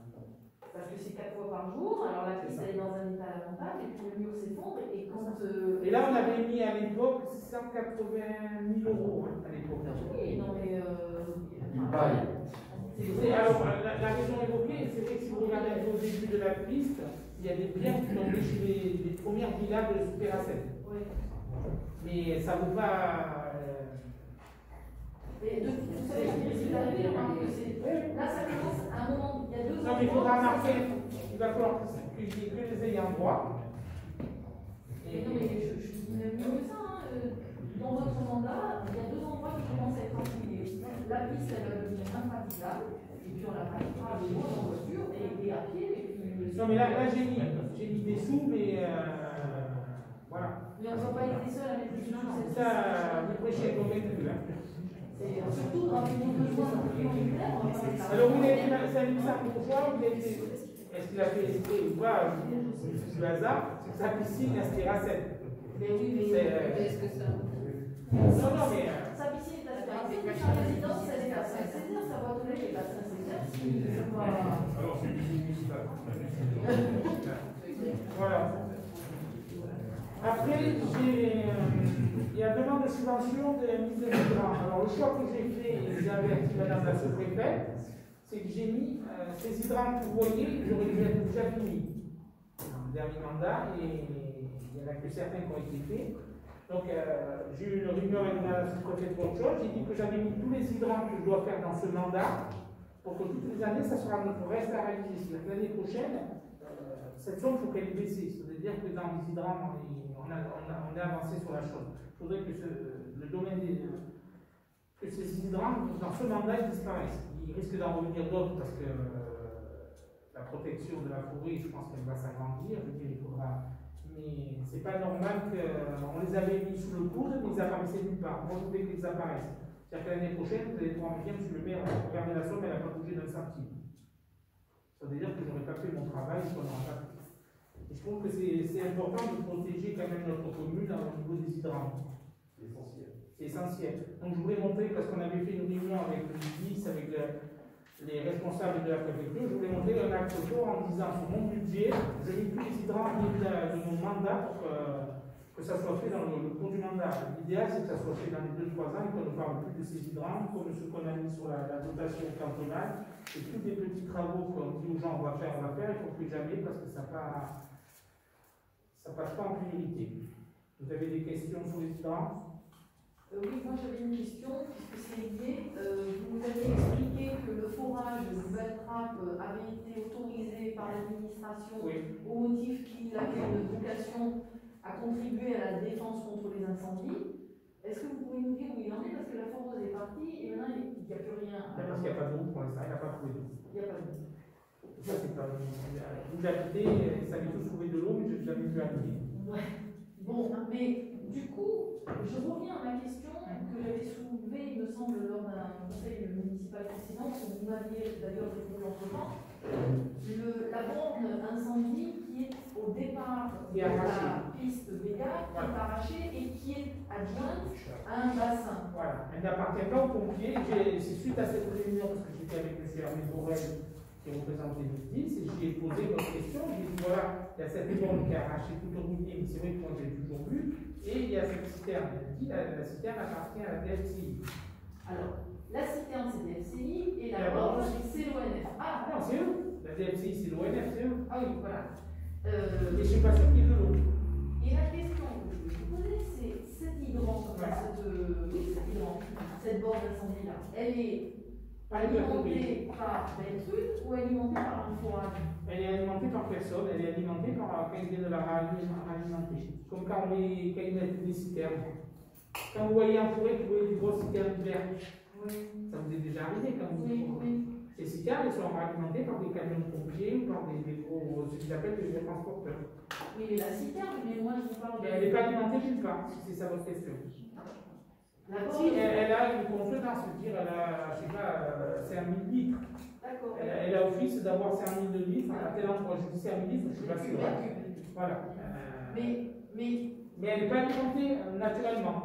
Parce que c'est 4 fois par jour, alors la piste elle est dans un état lamentable, et puis le mur s'effondre, et quand... Et là, on avait mis à l'époque 180 000 € à l'époque. Oui, non mais... Alors, la raison évoquée, c'est vrai que si vous regardez un peu au début de la piste, il y a des pierres qui ont chez les premières villas de Spéracène. Oui. Mais ça ne vaut pas... Et vous savez, ce qui est arrivé, là ça commence à un moment, il y a 2 ans. Non, mais il faudra marquer, il va falloir qu'il y ait que les ayants droit. Et non, mais je dis même mieux que ça, dans votre mandat, il y a 2 endroits qui commencent à être empilés. La piste, elle va devenir impraticable, et puis on la pratiquera à vélo, en voiture, et à pied, et puis... Non, mais là j'ai mis des sous, mais voilà. Mais on ne va pas être les seuls à mettre des sous. Ça, vous prêchez convaincu, hein. Surtout dans les besoins prioritaires. Alors, vous avez fait ça pourquoi est-ce qu'il a fait esprit ou pas? C'est du hasard, c'est que sa piscine est à Spéracène. Mais oui, mais est-ce que ça. Non, mais. Sa piscine est à Spéracène, sa résidence, elle est à Saint-Césaire, sa boîte aux lettres est à Saint-Césaire. Alors, c'est une piscine municipale. Voilà. Après, il y a demande de subvention de la mise de migrants. Alors, le choix que j'ai fait, et j'ai averti madame la sous-préfète, c'est que j'ai mis ces hydrants que vous voyez, j'aurais déjà fini dans le dernier mandat, et il n'y en a que certains qui ont été faits. Donc, j'ai eu une réunion avec la sous-préfète pour autre chose, j'ai dit que j'avais mis tous les hydrants que je dois faire dans ce mandat, pour que toutes les années, ça sera notre reste à réaliser. L'année prochaine, cette somme, il faut qu'elle est baissée. C'est-à-dire que dans les hydrants, on est avancé sur la chose. Il faudrait que le domaine que ces hydrants, dans ce mandat, ils disparaissent. Il risque d'en revenir d'autres parce que la protection de la forêt, je pense qu'elle va s'agrandir. Je veux dire, il faudra. Mais c'est pas normal qu'on les avait mis sous le coude, mais ils apparaissaient nulle part. Moi, je voulais qu'ils apparaissent. C'est-à-dire que l'année prochaine, vous allez pouvoir me dire, monsieur le maire, regardez la somme, elle n'a pas bougé d'un centime. Ça veut dire que je n'aurais pas fait mon travail, qu'on n'aurait pas fait. Et je trouve que c'est important de protéger quand même notre commune au niveau des hydrants. C'est essentiel. C'est essentiel. Donc je voulais montrer, parce qu'on avait fait une réunion avec le ministre, avec les responsables de la préfecture, je voulais montrer un acte fort en disant sur mon budget, je mets tous les hydrants de mon mandat pour que ça soit fait dans le cours du mandat. L'idéal, c'est que ça soit fait dans les 2-3 ans et qu'on ne parle plus de ces hydrants, comme ce qu'on a mis sur la dotation cantonale. Et tous les petits travaux qu'on dit aux gens on va faire, il ne faut plus jamais parce que ça passe pas en priorité. Vous avez des questions sur les hydrants? Oui, moi j'avais une question, puisque c'est lié. Vous avez expliqué que le forage du Beltrap avait été autorisé par l'administration au motif qu'il avait une vocation à contribuer à la défense contre les incendies. Est-ce que vous pouvez nous dire où il en est? Parce que la foreuse est partie et maintenant il n'y a plus rien Parce qu'il n'y a pas d'eau pour l'instant, il n'a pas trouvé d'eau. Il n'y a pas d'eau. Ça, c'est pas. Vous habitez, ça avait tous trouvé de l'eau, mais je n'ai jamais vu arriver. Ouais. Bon, mais du coup, je reviens à ma question que j'avais soulevée, il me semble, lors d'un conseil municipal précédent, que vous m'aviez d'ailleurs répondu entre-temps. La borne incendie qui est au départ de la piste Béga, qui est arrachée et qui est adjointe à un bassin. Voilà, elle n'appartient pas aux pompiers. C'est suite à cette réunion, parce que j'étais avec M. Hervé Borel, qui représente les justices, et j'y ai posé votre question. J'ai dit voilà, il y a cette borne qui est arrachée tout au bout, mais c'est vrai que moi j'ai toujours vu, et il y a cette citerne. Elle dit la citerne appartient à la DFCI. Alors, la citerne c'est DFCI et la borne c'est l'ONF. Ah non, c'est eux. La DFCI c'est l'ONF, c'est eux. Ah oui, voilà. Et je ne suis pas sûr qu'il y ait de l'eau. Et la question que je vais vous poser, c'est cet hydrant, cette borne d'incendie-là, elle est alimentée par Beltrude ou alimentée par un forage? Elle est alimentée par personne, elle est alimentée par quelqu'un de la alimenter. Comme quand ils mettent des citernes. Quand vous voyez en forêt, vous voyez des grosses citernes vertes. Oui. Ça vous est déjà arrivé quand vous Oui. Ces citernes sont alimentées par des camions de pompiers ou par des gros, ce qu'ils appellent des transporteurs. Oui, mais la citerne, mais moi je vous parle de. Mais elle n'est pas alimentée nulle part, si c'est ça votre question. Si, elle a une contenance, c'est-à-dire elle a, je sais pas, 5000 litres. D'accord. Elle a office d'avoir 5000 litres, à tel endroit, je dis 5000 litres, je ne suis pas sûr. Voilà. Mais elle n'est pas alimentée naturellement.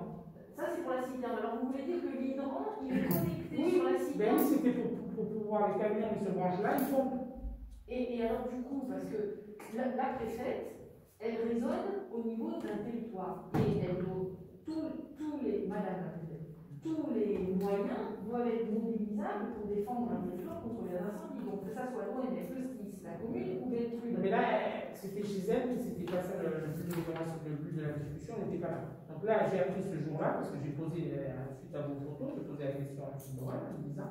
Ça, c'est pour la citerne. Alors, vous voulez dire que l'hydrant, il est connecté sur la citerne? Ben oui, c'était pour pouvoir, les camions, ils se branchent là, ils font. Et alors, du coup, parce que la préfète, elle résonne au niveau d'un territoire. Et elle doit, tous les moyens doivent être mobilisables pour défendre un territoire contre les incendies. Donc, que ça soit l'ONF, le STIS, la commune ou Beltrude. Mais là, c'était chez elle, mais c'était pas ça le but de la discussion, elle n'était pas là. Donc là, j'ai appris ce jour-là, parce que j'ai posé, suite à vos photos, j'ai posé la question à M. Morel en me disant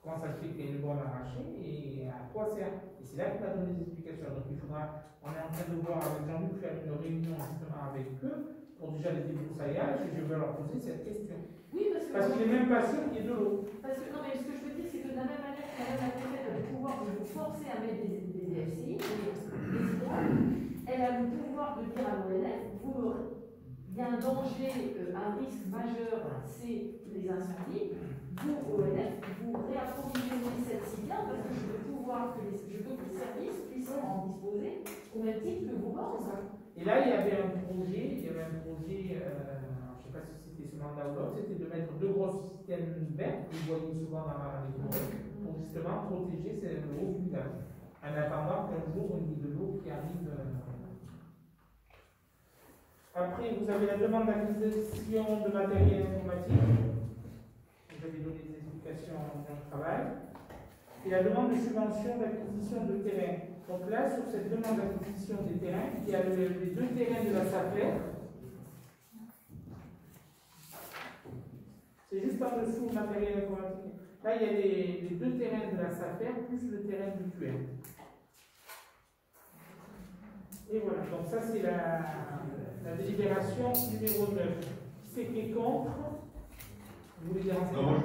comment ça se fait qu'il y ait une borne arrachée et à quoi sert. Et c'est là qu'il m'a donné des explications. Donc il faudra, on est en train de voir avec Jean-Luc faire une réunion justement avec eux pour déjà les débroussailляges et je vais leur poser cette question. Oui, parce que je n'ai même pas sûr qu'il y ait de l'eau. Parce que, non, mais ce que je veux dire, c'est que de la même manière que la préfète a le pouvoir de vous forcer à mettre des DFCI, des hydrants, elle a le pouvoir de dire à l'ONF, il y a un danger, un risque majeur, c'est les incendies. Vous, ONF, vous réapprovisionnez cette citerne parce que je veux que les services puissent en disposer au même titre que vos bornes. Et là, il y avait un projet, je ne sais pas si c'était ce mandat ou l'autre, c'était de mettre 2 grosses citernes vertes, que vous voyez souvent dans les forêts, pour justement protéger l'eau du village. En attendant qu'un jour, il y ait de l'eau qui arrive. Après, vous avez la demande d'acquisition de matériel informatique. Vous avez donné des explications dans le travail. Et la demande de subvention d'acquisition de terrain. Donc là, sur cette demande d'acquisition des terrains, il y a les 2 terrains de la SAFER. C'est juste en dessous le matériel informatique. Là, il y a les 2 terrains de la SAFER plus le terrain du QM. Et voilà, donc ça c'est la délibération numéro 9. C'est qui est contre? Vous voulez dire un non, moi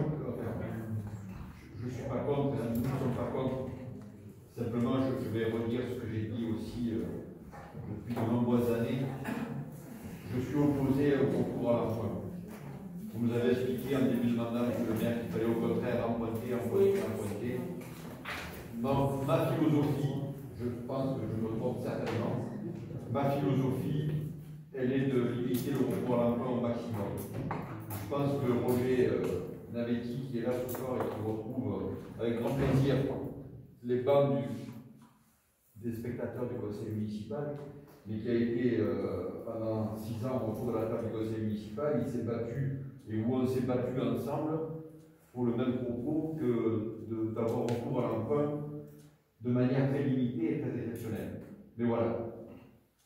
je ne suis pas contre, nous ne sommes pas contre. Simplement, je vais redire ce que j'ai dit aussi depuis de nombreuses années. Je suis opposé au concours à l'emploi. Vous nous avez expliqué en début de mandat, M. le maire, qu'il fallait au contraire emprunter. Ma philosophie, je pense que je me trompe certainement, ma philosophie, elle est de limiter le concours à l'emploi au maximum. Je pense que Roger Navetti, qui est là ce soir et qui retrouve avec grand plaisir les bancs des spectateurs du conseil municipal, mais qui a été pendant 6 ans autour de la table du conseil municipal, il s'est battu, et où on s'est battu ensemble pour le même propos que d'avoir recours à l'emprunt de manière très limitée et très exceptionnelle. Mais voilà.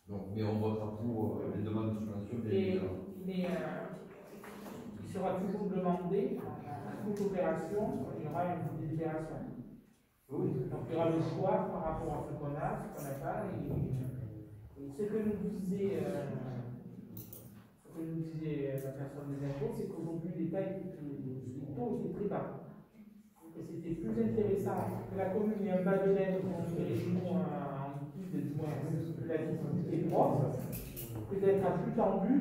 Donc, mais on votera pour les demandes de subvention. Mais il sera toujours demandé, à toute opération, il y aura une délibération. Oui. Donc il y aura le choix par rapport à ce qu'on a, ce qu'on n'a pas. Et ce que nous disait la personne des impôts, c'est qu'aujourd'hui les taux étaient très bas. et c'était plus intéressant que la commune ait un bas de laine pour enterrer chez nous en liquide, du moins la liquidité propre, que d'être à flux tendu.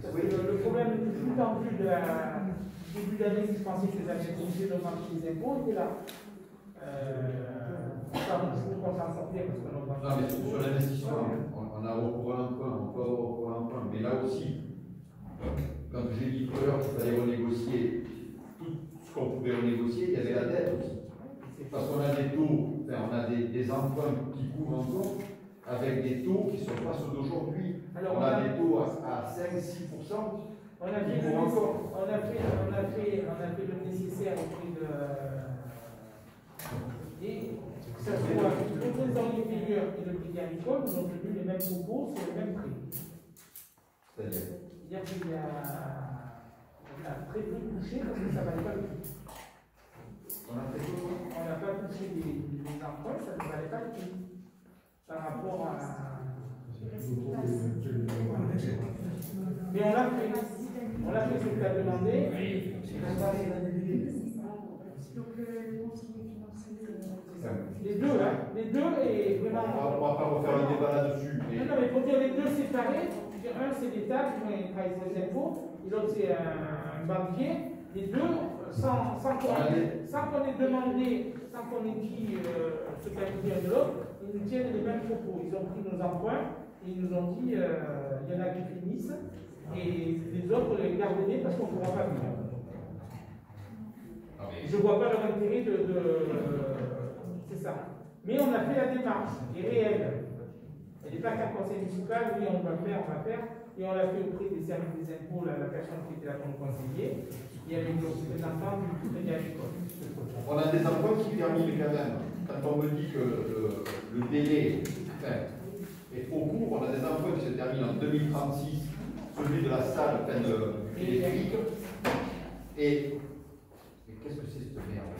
Parce que le problème du flux tendu de la début d'année, si je pensais que j'avais obligé d'augmenter les impôts, était là. Je pense en sortir parce qu'on a. Non, mais sur l'investissement, on a recours à l'emprunt, on peut avoir recours à l'emprunt, mais là aussi, quand j'ai dit tout à l'heure qu'il fallait renégocier tout ce qu'on pouvait renégocier, il y avait la dette aussi. Parce qu'on a des taux, enfin, on a des emprunts qui couvrent encore avec des taux qui sont pas ceux d'aujourd'hui. On a des taux à 5-6%. On a fait le nécessaire auprès de. Et que ce soit le trésorier payeur et le crédit agricole, nous ont tenu les mêmes propos sur le même prix. C'est-à-dire qu'il y a très peu touché parce que ça ne valait pas le prix. On n'a pas touché les emprunts, ça ne valait pas le prix. Par rapport à. Mais on l'a fait. On l'a fait ce que tu as demandé. Les deux, hein. Les deux et vraiment. On ne va pas refaire le débat là-dessus. Non, mais pour dire les deux séparés, un c'est l'État qui travaille sur les impôts, et l'autre c'est un banquier. Les deux, sans qu'on ait demandé, sans qu'on ait dit ce qu'a dit l'un de l'autre, ils nous tiennent les mêmes propos. Ils ont pris nos emprunts et ils nous ont dit il y en a qui finissent et les autres les gardez parce qu'on ne pourra pas vivre. Je ne vois pas leur intérêt c'est ça. Mais on a fait la démarche, elle est réelle. Elle n'est pas qu'un conseil municipal, oui, on va faire. Et on l'a fait auprès des services des impôts, la personne qui était là comme conseiller, et avec le représentant du crédit agricole. On a des emprunts qui terminent quand même. Quand on me dit que le délai est trop court, on a des emprunts qui se terminent en 2036, celui de la salle téléphérique. Et qu'est-ce que c'est cette merde?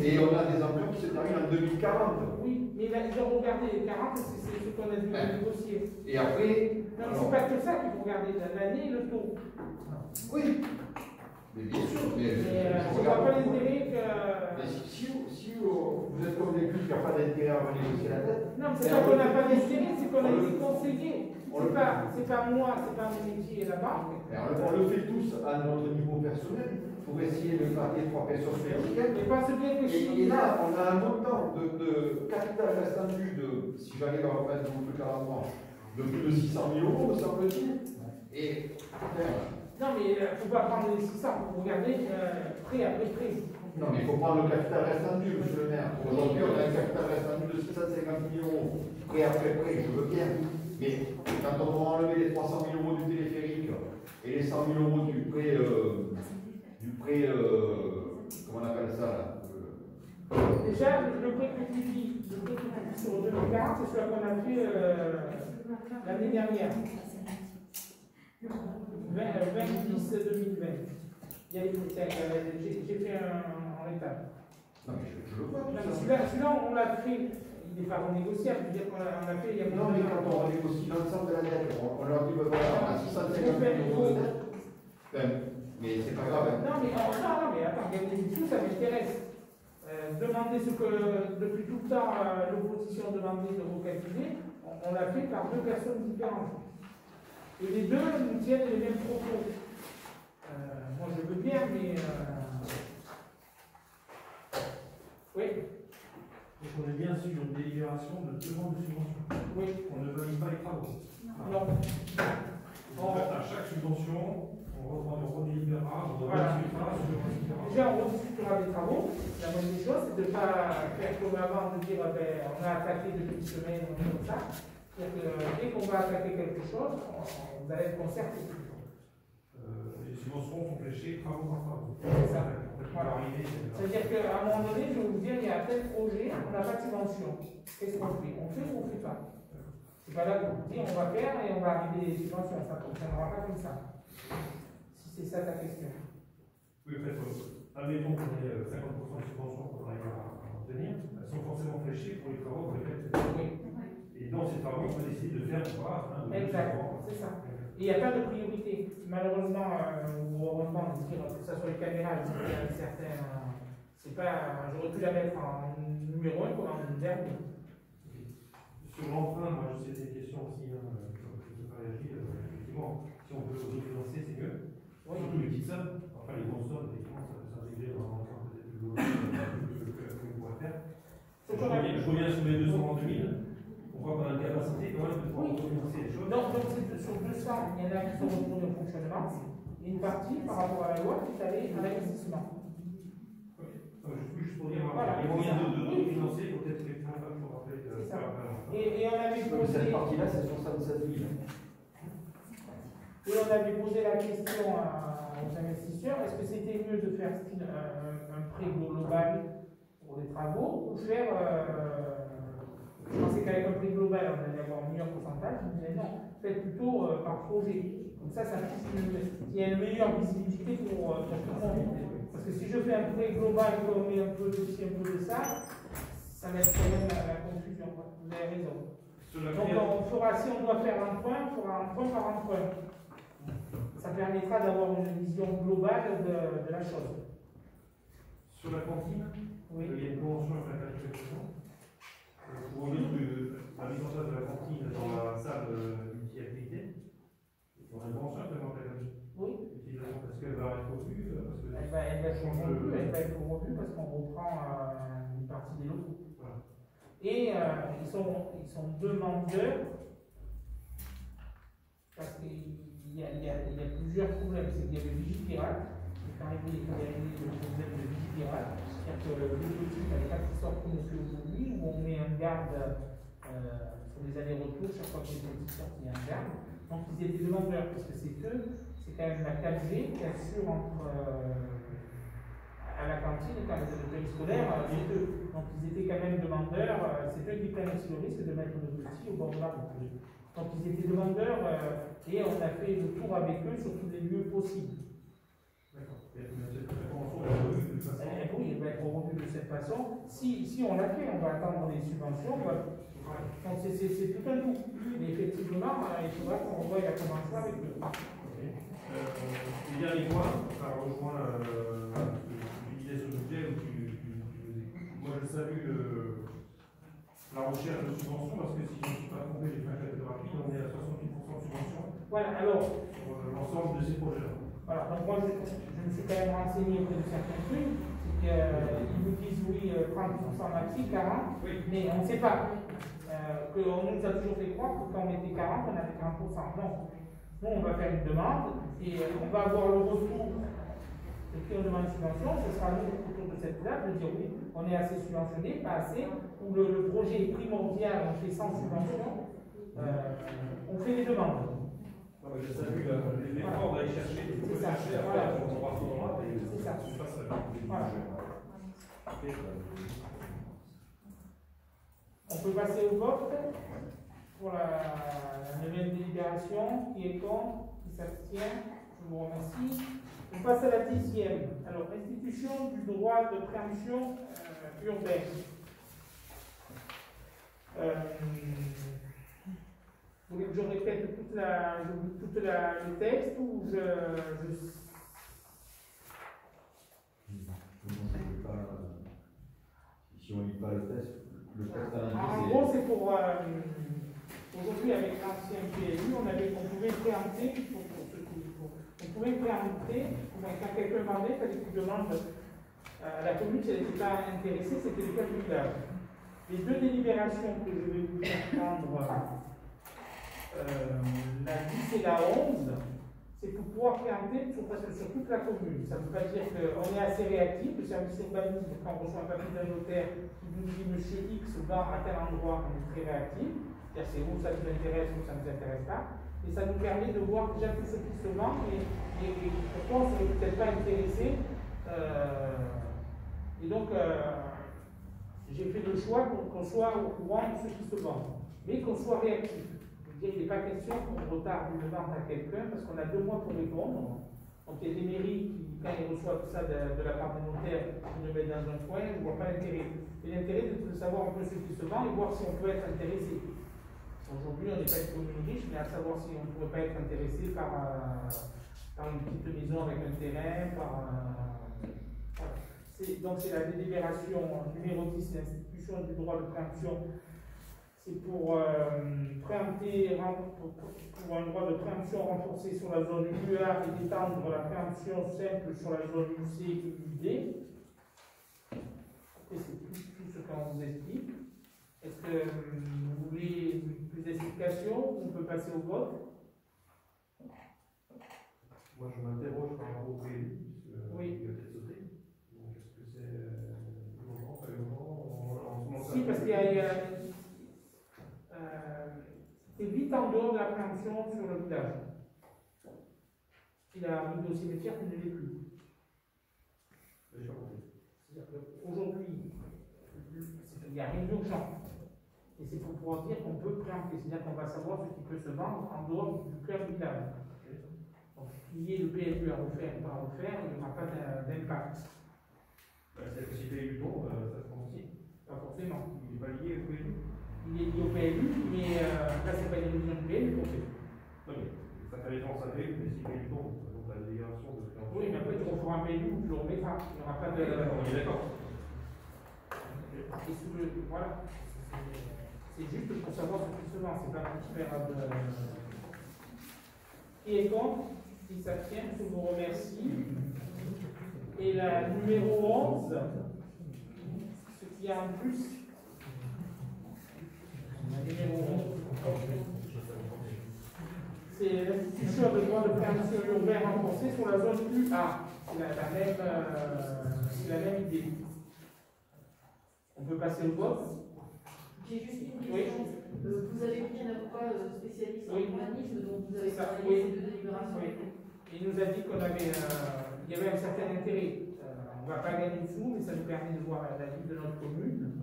Et on a des emprunts qui se terminent en 2040. Oui, mais là, ils ont regardé les 40, c'est ce qu'on a dû négocier. Et après. Non, c'est pas que ça qu'il faut regarder, l'année et le taux. Oui. Mais bien sûr, mais je ne vois pas l'intérêt que. Mais si vous êtes convaincu qu'il n'y a pas d'intérêt à renégocier la dette. Non, mais c'est pas qu'on n'a pas d'intérêt, c'est qu'on a été conseillé. C'est pas moi, c'est pas mon métier et la banque. On le fait tous à notre niveau personnel pour essayer de gratter 3 personnes verticales. Mais pas ce bien que et là, on a un montant de capital restant dû si j'arrive à remettre mon truc à l'endroit, de plus de 600 000 euros, me semble-t-il. Et. Non, mais il ne faut pas prendre les 600, il faut regarder prêt après prêt. Non, mais il faut prendre le capital restant dû, monsieur le maire. Aujourd'hui, on a un capital restant dû de 650 000 euros. Prêt après prêt, je veux bien. Mais quand on va enlever les 300 000 euros du téléphérique et les 100 000 euros du prêt, comment on appelle ça là déjà, le prêt que tu dis sur 2040, c'est celui qu'on a fait l'année dernière. 2010-2020. J'ai fait en étape. Non, mais je le vois. Celui-là, on l'a fait. Il n'est pas renégociable. Je veux dire qu'on l'a fait il y a non, mais quand on renégocie l'ensemble de la dette, on leur dit voilà, on a 650 000 euros de dette. Mais c'est pas grave. Non, mais attends, gagner des sous, ça m'intéresse. Demander ce que depuis tout le temps l'opposition demandait de recalculer, on l'a fait par deux personnes différentes. Et les deux nous tiennent les mêmes propos. Moi je veux bien, mais. Oui. Donc on est bien sur une délibération de demande de subvention. Oui. On ne valide pas les travaux. Non. En fait, à chaque subvention, on redélibérera, on rediscutera sur le. Déjà, on rediscutera des travaux. La bonne des choses, c'est de ne pas faire comme avant, de dire on a attaqué depuis une semaine, on est comme ça. C'est-à-dire que dès qu'on va attaquer quelque chose, vous allez être concerté. Les subventions sont fléchées travaux par travaux. C'est ça. Voilà. C'est-à-dire qu'à un moment donné, je vais vous dire, il y a tel projet, on n'a pas de subvention. Qu'est-ce qu'on fait? On fait ou on ne fait pas? C'est pas là pour vous dire, on va faire et on va arriver des subventions. Ça ne fonctionnera pas comme ça. Si c'est ça ta question. Oui, en fait, admettons qu'on ait 50% de subventions qu'on arrive à obtenir, elles sont forcément fléchées pour les travaux pour lesquels c'est. Oui. Et dans ces travaux, on peut décider de faire ou pas. Exactement, c'est ça. Et il n'y a pas de priorité. Malheureusement, ou heureusement, que ce soit les caméras, certains C'est pas, j'aurais pu la mettre en numéro 1 comme en dernier. Sur l'emprunt, moi, c'était une question aussi, je pas réagi, effectivement, si on peut refinancer, c'est mieux. Oui. Surtout les petites sommes, enfin les grosses sommes, effectivement, ça peut s'intégrer dans l'emprunt peut-être plus global que vous pourrez faire. Je reviens sur les 200 en 2000. On voit qu'on a une capacité quand même de pouvoir refinancer les choses. Non, donc sur 200, il y en a qui sont retournés au fonctionnement, et une partie par rapport à la loi qui est allée à l'investissement. Juste pour dire, Voilà, il y a moyen de financer, il faut peut-être effectivement pas pour rappeler que c'est ça. ça. Et on avait posé. Cette partie-là, c'est 77 000. Et on avait posé la question aux investisseurs, est-ce que c'était mieux de faire un prêt global pour les travaux ou faire. Je pensais qu'avec un prix global, on allait avoir un meilleur pourcentage. Je me disais non, faites plutôt par projet. Comme ça il y a une meilleure visibilité pour tout le monde. Parce que si je fais un prêt global, qu'on met un peu de ci, un peu de ça, ça va être quand même la confusion. Vous avez raison. Donc on fera, si on doit faire un point, on fera un point par un point. Ça permettra d'avoir une vision globale de la chose. Sur la cantine, oui. Il y a une convention avec la qualification. Pour la mise en place de la cantine dans la salle multi-activité. On a une convention avec la cantine. Oui. Parce qu'elle va être revue. Elle va être revue parce qu'on reprend une partie des locaux. Voilà. Et ils sont demandeurs parce qu'il y a plusieurs problèmes. C'est qu'il y a le Vigipirate, qui est arrivé le problème de Vigipirate, c'est-à-dire que le petit n'avait pas qui sort comme on fait aujourd'hui, où on met un garde sur les allers-retours, chaque fois que les petits sortent, il y a un garde. Donc ils étaient demandeurs parce que c'est quand même la 4G qui assure à la cantine, quand le périscolaire, c'est eux. Donc ils étaient quand même demandeurs, c'est eux qui prennent aussi le risque de mettre le petit au bord de la route. Donc ils étaient demandeurs et on a fait le tour avec eux sur tous les lieux possibles. D'accord. Cette convention est revue de toute façon. Oui, elle va être revue de cette façon. Si on l'a fait, on va attendre les subventions. Donc c'est tout un tout. Mais effectivement, il faudra qu'on revoie la convention avec eux. Le dernier point, ça rejoint ce que tu disais sur le budget, où moi je salue la recherche de subventions, parce que si je ne suis pas trompé, j'ai fait un calcul rapide, on est à 68% de subventions. Voilà, alors. Sur l'ensemble de ces projets-là. Voilà, donc moi je me suis quand même renseigné auprès de certains trucs, c'est qu'ils nous disent oui, 30% maxi, 40, oui. Mais on ne sait pas. On nous a toujours fait croire que quand on mettait 40, on avait 40%. Non. Nous, on va faire une demande et on va avoir le retour de qui on demande une subvention. Ce sera nous, autour de cette table, de dire oui, on est assez subventionné, pas assez, ou le projet est primordial, on fait sans subvention, on fait les demandes. Je salue l'effort d'aller chercher, c'est ça. Après, on va voir et c'est ça. On passe à voilà. On peut passer au vote pour la nouvelle délibération. Qui est contre? Qui s'abstient? Je vous remercie. On passe à la 10e. Alors, institution du droit de préemption urbaine. Vous voulez que je répète le texte ou Si on ne lit pas le texte en gros, c'est pour aujourd'hui avec l'ancien PLU, on pouvait préempter, on pouvait préempter, quand quelqu'un demandait, il fallait qu'il demande à la commune si elle n'était pas intéressée, c'était le cas du village. Les deux délibérations que je vais vous faire prendre, la 10 et la 11, c'est pour pouvoir préempter sur toute la commune. Ça ne veut pas dire qu'on est assez réactif. Le service urbanisme, quand on reçoit un papier d'un notaire qui nous dit Monsieur X va à tel endroit, on est très réactif. C'est-à-dire c'est où ça nous intéresse ou ça ne nous intéresse pas. Et ça nous permet de voir déjà tout ce qui se vend et pourquoi on ne serait peut-être pas intéressé. Et donc, j'ai fait le choix qu'on soit au courant de ce qui se vend, mais qu'on soit réactif. Il n'est pas question qu'on retarde une vente à quelqu'un parce qu'on a 2 mois pour répondre. Donc il y a des mairies qui, quand ils reçoivent ça de la part des notaires, ils le mettent dans un coin, ils ne voient pas l'intérêt. Et l'intérêt c'est de savoir un peu ce qui se vend et voir si on peut être intéressé. Aujourd'hui, on n'est pas une commune riche, mais à savoir si on ne pourrait pas être intéressé par une petite maison avec un terrain, voilà. Donc c'est la délibération numéro 10, l'institution du droit de préemption. C'est pour préempter, pour un droit de préemption renforcé sur la zone UA et d'étendre la préemption simple sur la zone UC et UD. Après, c'est tout ce qu'on vous explique. Est-ce que vous voulez plus d'explications ou on peut passer au vote? Moi, je m'interroge par rapport au PLU, oui. Il a peut-être sauté. Donc, est-ce que c'est urgent, pas urgent Si, parce qu'il y a c'est vite en dehors de la préemption sur le village. Il a mis au cimetière qui ne l'est plus. C'est-à-dire qu'aujourd'hui, il n'y a rien d'urgent. Et c'est pour pouvoir dire qu'on peut préempter. C'est-à-dire qu'on va savoir ce qui peut se vendre en dehors du cœur du village. Donc, qu'il y ait le PLU à refaire ou pas à refaire, il n'y aura pas d'impact. C'est-à-dire que si le PLU tombe, ça se prend aussi. Pas forcément. Il n'est pas lié au PLU. Il est lié au PLU, mais là, c'est pas une révision du PLU qu'on fait. Non, mais ça fait référence à PLU, mais si le PLU tombe, donc la délibération de préemption. Oui, mais après, tu referas un PLU, tu le remettras. Il n'y aura pas de. On est d'accord. Et sous le. Voilà. C'est juste pour savoir ce qui se vend, c'est pas pour faire de. Qui est contre? Qui s'abstient? Je vous remercie. Et la numéro 11, ce qu'il y a en plus. C'est l'institution de droit de préemption urbain renforcé sur la zone UA. C'est la même idée. On peut passer au vote. J'ai juste une question. Oui. Vous avez pris un avocat spécialiste en urbanisme, donc vous avez Ça, travaillé ces deux délibérations. Oui. Il nous a dit qu'il y avait un certain intérêt. On ne va pas gagner de sous, mais ça nous permet de voir la vie de notre commune.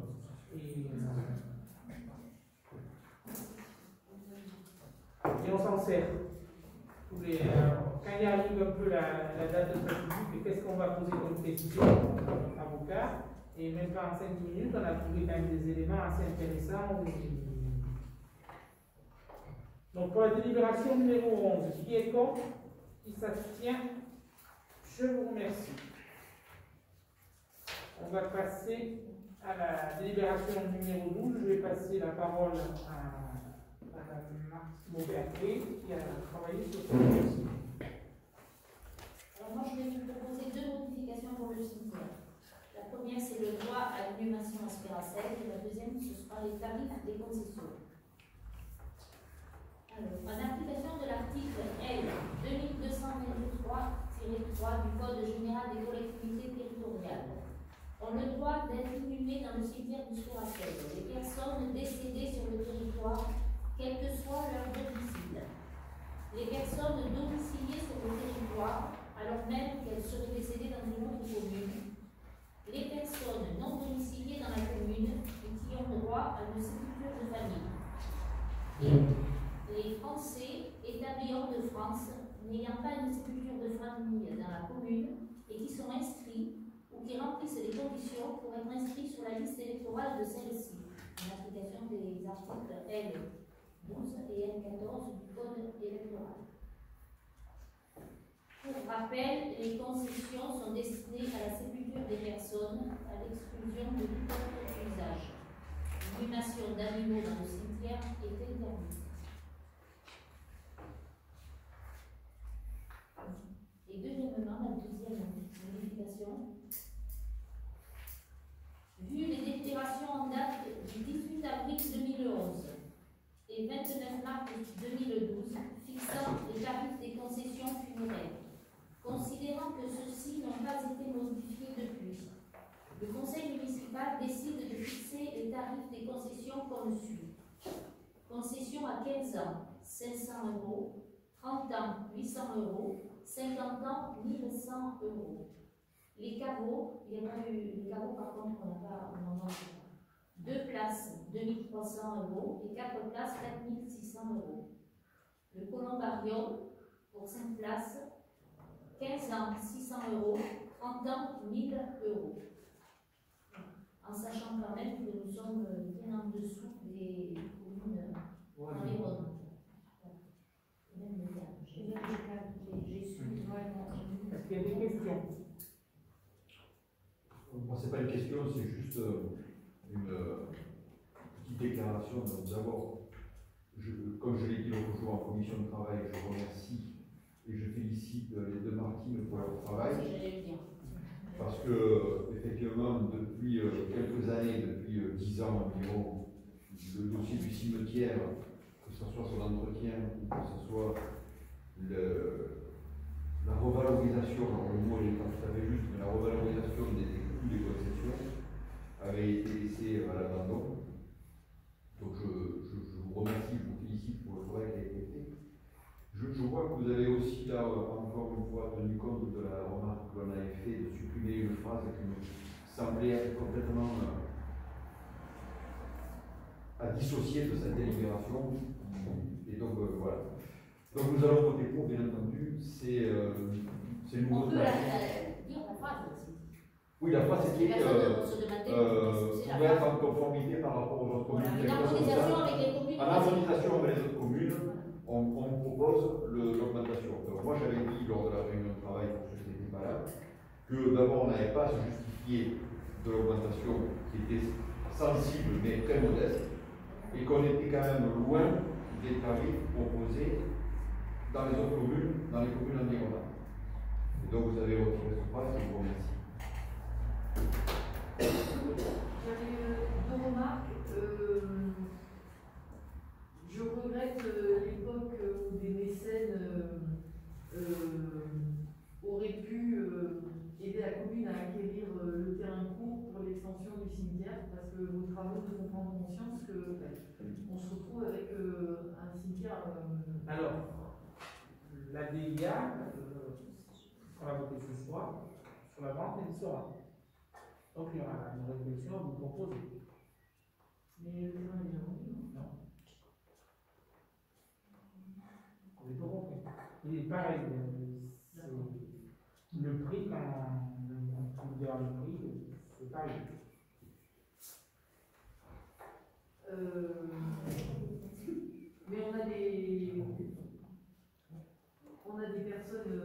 Et on s'en sert. Quand il arrive un peu la date de pratique, qu'est-ce qu'on va poser comme question avocat? Et même pas en 5 minutes, on a trouvé quand même des éléments assez intéressants. Donc pour la délibération numéro 11, qui est contre? Qui s'abstient? Je vous remercie. On va passer à la délibération numéro 12. Je vais passer la parole à Mme Berthet qui a travaillé sur ce dossier. Alors moi, je vais vous proposer deux modifications pour le cimetière. La première, c'est le droit à l'inhumation aspiracelle, et la deuxième, ce sera les tarifs des concessions. Alors, en application de l'article L 2223-3 du Code général des collectivités territoriales, ont le droit d'être inhumés dans le cimetière du Spiracelle les personnes décédées sur le territoire, quel que soit leur domicile. Les personnes domiciliées sur le territoire, alors même qu'elles seraient décédées dans une autre commune, les personnes non domiciliées dans la commune et qui ont droit à une sépulture de famille, et les Français établis hors de France n'ayant pas une sépulture de famille dans la commune et qui sont inscrits ou qui remplissent les conditions pour être inscrits sur la liste électorale de celle-ci, en application des articles L 12 et L 14 du Code électoral. Pour rappel, les concessions sont destinées à la sépulture des personnes, à l'exclusion de tout autre usage. L'inhumation d'animaux dans le cimetière est interdite. Et deuxièmement, la deuxième modification. Vu les déclarations en date du 18 avril 2011 et 29 mars 2012 fixant les tarifs des concessions funéraires, considérant que ceux-ci n'ont pas été modifiés depuis, le conseil municipal décide de fixer les tarifs des concessions comme suit. Concession à 15 ans, 500 €, 30 ans, 800 €, 50 ans, 1100 €. Les caveaux, il y en a eu, les caveaux par contre, on en a pas. 2 places, 2300 € et 4 places, 4600 €. Le columbarium, pour 5 places, 15 ans, 600 €, 30 ans, 1000 €. En sachant quand même que nous sommes bien en dessous des communes environnantes. Même le cas. J'ai su. Est-ce qu'il y a des questions? Moi, c'est pas une question, c'est juste une petite déclaration. D'abord, comme je l'ai dit l'autre jour en commission de travail, je remercie et je félicite les deux Martines pour leur travail. Parce que, effectivement, depuis quelques années, depuis 10 ans environ, le dossier du cimetière, que ce soit son entretien, ou que ce soit la revalorisation, alors le mot n'est pas tout à fait juste, mais la revalorisation des coûts des concessions avait été laissée à l'abandon. Donc je vous remercie, je vous félicite pour le travail qui a été fait. Je vois que vous avez aussi là, encore une fois, tenu compte de la remarque que l'on avait fait de supprimer une phrase qui me semblait être complètement à dissocier de cette délibération. Et donc voilà. Donc nous allons voter pour, bien entendu. C'est le nouveau. On peut dire la phrase aussi. Oui, la phrase c'est qu'il pourrait être en conformité par rapport aux autres communes. Une harmonisation avec les communes. En harmonisation avec les autres communes, on propose l'augmentation. Moi j'avais dit lors de la réunion de travail, pour ceux qui n'étaient pas là, que d'abord on n'avait pas à se justifier de l'augmentation qui était sensible mais très modeste, et qu'on était quand même loin des tarifs proposés dans les autres communes, dans les communes environnantes. Et donc vous avez retiré ce phrase, je vous remercie. J'avais deux remarques. Je regrette l'époque où des mécènes auraient pu aider la commune à acquérir le terrain court pour l'extension du cimetière, parce que vos travaux nous font prendre conscience qu'on se retrouve avec un cimetière. Alors, la DIA, on va voter ce soir, sur la vente, elle sera. Donc il y aura une réflexion à vous proposer. Mais le terrain est déjà vendu, non? Non. Vous avez tout compris. Il est pareil. Le prix, quand on dira le prix, c'est pareil. Mais on a des personnes.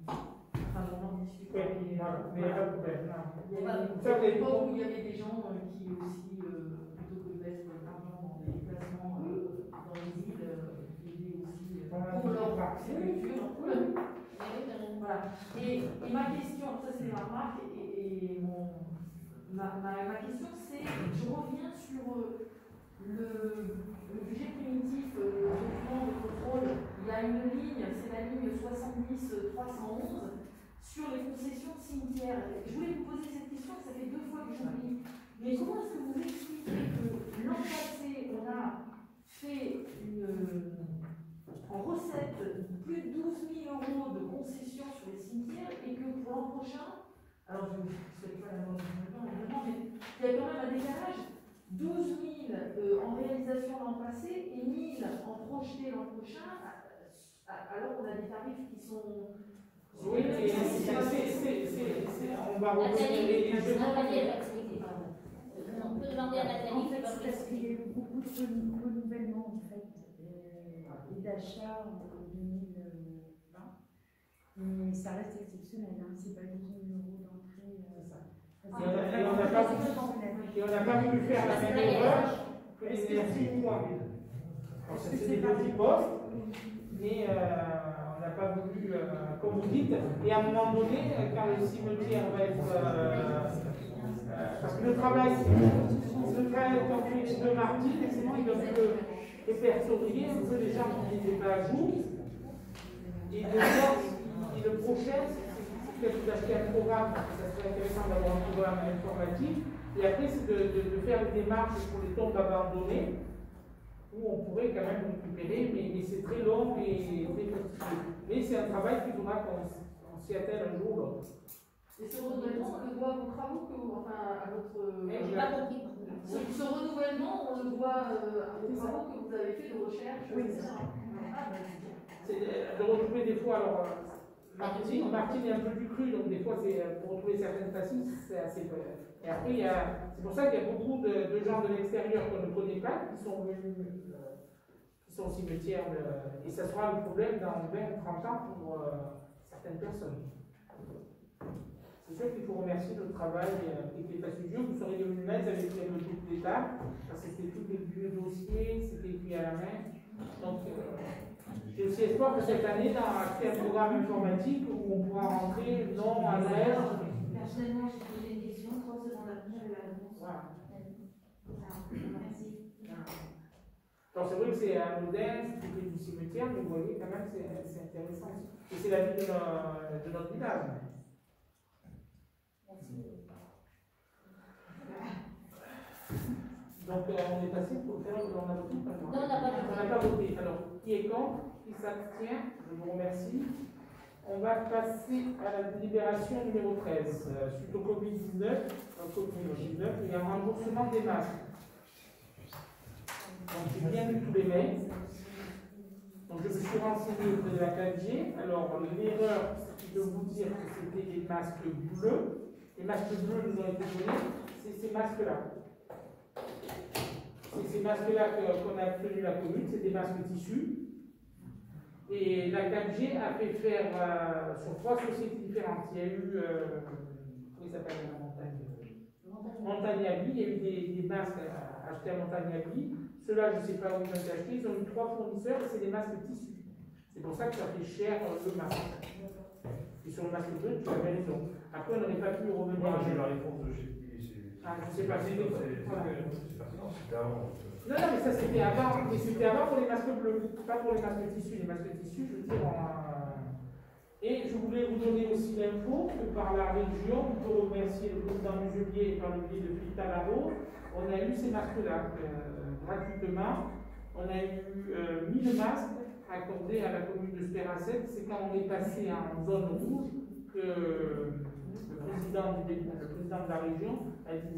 Enfin, on en discute. Oui, mais il n'y a pas de problème. Il y a une époque où il y avait des gens qui aussi, plutôt que de mettre l'argent dans des placements dans les îles, aidaient aussi pour leur sépulture. Voilà. Et ma question, ça c'est ma remarque, et ma question c'est, je reviens sur le budget primitif, le document de contrôle. Il y a une ligne, c'est la ligne 70-311. Sur les concessions de cimetières. Je voulais vous poser cette question, ça fait 2 fois que j'oublie. Mais comment est-ce que vous expliquez que l'an passé, on a fait en recette plus de 12 000 € de concessions sur les cimetières et que pour l'an prochain, alors je ne souhaite pas la mort évidemment, mais il y a quand même un décalage. 12 000 en réalisation l'an passé et 1 000 en projeté l'an prochain, alors qu'on a des tarifs qui sont. Oui, on va revenir. On peut demander à Nathalie. En fait, c'est parce qu'il y a eu beaucoup de renouvellement en fait, et d'achats en 2020. Mais ça reste exceptionnel, hein. C'est pas 12 000 € d'entrée. Et on n'a pas voulu faire la même erreur que les énergies courantes. C'est des petits postes, mais on n'a pas voulu, comme vous dites, et à un moment donné, quand le cimetière va être. Parce que le travail, quand tu es de Martine, ils doivent répertorier un peu les gens qui n'étaient pas à jour. Et de sorte, et le prochain, c'est peut-être d'acheter un programme, ça serait intéressant d'avoir un programme informatique. Et après, c'est de faire des démarches pour les tombes abandonnées, où on pourrait quand même récupérer, mais c'est très long et très compliqué. Mais c'est un travail qu'il faudra qu'on s'y attelle un jour ou l'autre. Et ce renouvellement, on le doit à vos travaux, enfin à votre. J'ai pas compris. Ce renouvellement, on le doit aux travaux que vous avez fait de recherche. Oui, c'est ça. C'est de retrouver des fois, alors Martine est un peu plus crue, donc des fois pour retrouver certaines facettes, c'est assez peu. Et après, c'est pour ça qu'il y a beaucoup de gens de l'extérieur qu'on ne connaît pas qui sont venus, qui sont au cimetière, et ça sera le problème dans 20 ou 30 ans pour certaines personnes. C'est sûr sûr qu'il faut remercier le travail qui est assidu. Vous serez devenu net avec les logiques d'État, parce que c'était tous les vieux dossiers, c'était écrit à la main. Donc, j'ai aussi espoir que cette année, dans un programme informatique où on pourra rentrer nom, adresse. Personnellement, j'ai posé une question, 3 secondes après, j'avais la réponse. Voilà. Merci. Alors, c'est vrai que c'est anodin, c'est du cimetière, mais vous voyez, quand même, c'est intéressant aussi. Et c'est la vie de notre village. Donc, on est passé pour faire, on a voté. Non, on n'a pas voté. Alors, qui est contre? Qui s'abstient? Je vous remercie. On va passer à la délibération numéro 13. Suite au Covid-19, il y a un remboursement des masques. Donc, j'ai bien lu tous les mails. Donc, je me suis renseigné auprès de la 4G. Alors, l'erreur, c'est de vous dire que c'était des masques bleus. Les masques bleus nous ont été donnés, c'est ces masques-là. C'est ces masques-là qu'on a obtenu la commune, c'est des masques tissus. Et la 4G a fait faire sur 3 sociétés différentes. Il y a eu, comment il s'appelle la montagne Montagnabie, il y a eu des masques achetés à Montagnabie. Ceux-là, je ne sais pas où ils ont été achetés, ils ont eu 3 fournisseurs et c'est des masques tissus. C'est pour ça que ça fait cher le masque. Et sur le masque bleu, tu avais raison. Après, on n'aurait pas pu revenir. Moi, j'ai la réponse de chez Ah, je ne sais pas, c'était c'était avant. Non, mais ça c'était avant, mais c'était avant pour les masques bleus, pas pour les masques tissus. Les masques tissus, je veux dire, et je voulais vous donner aussi l'info que par la région, on peut remercier le président Muselier et par le biais de Philippe Talaro, on a eu ces masques-là gratuitement. On a eu 1000 masques accordés à la commune de Spéracette. C'est quand on est passé en zone rouge que le président de la région a dit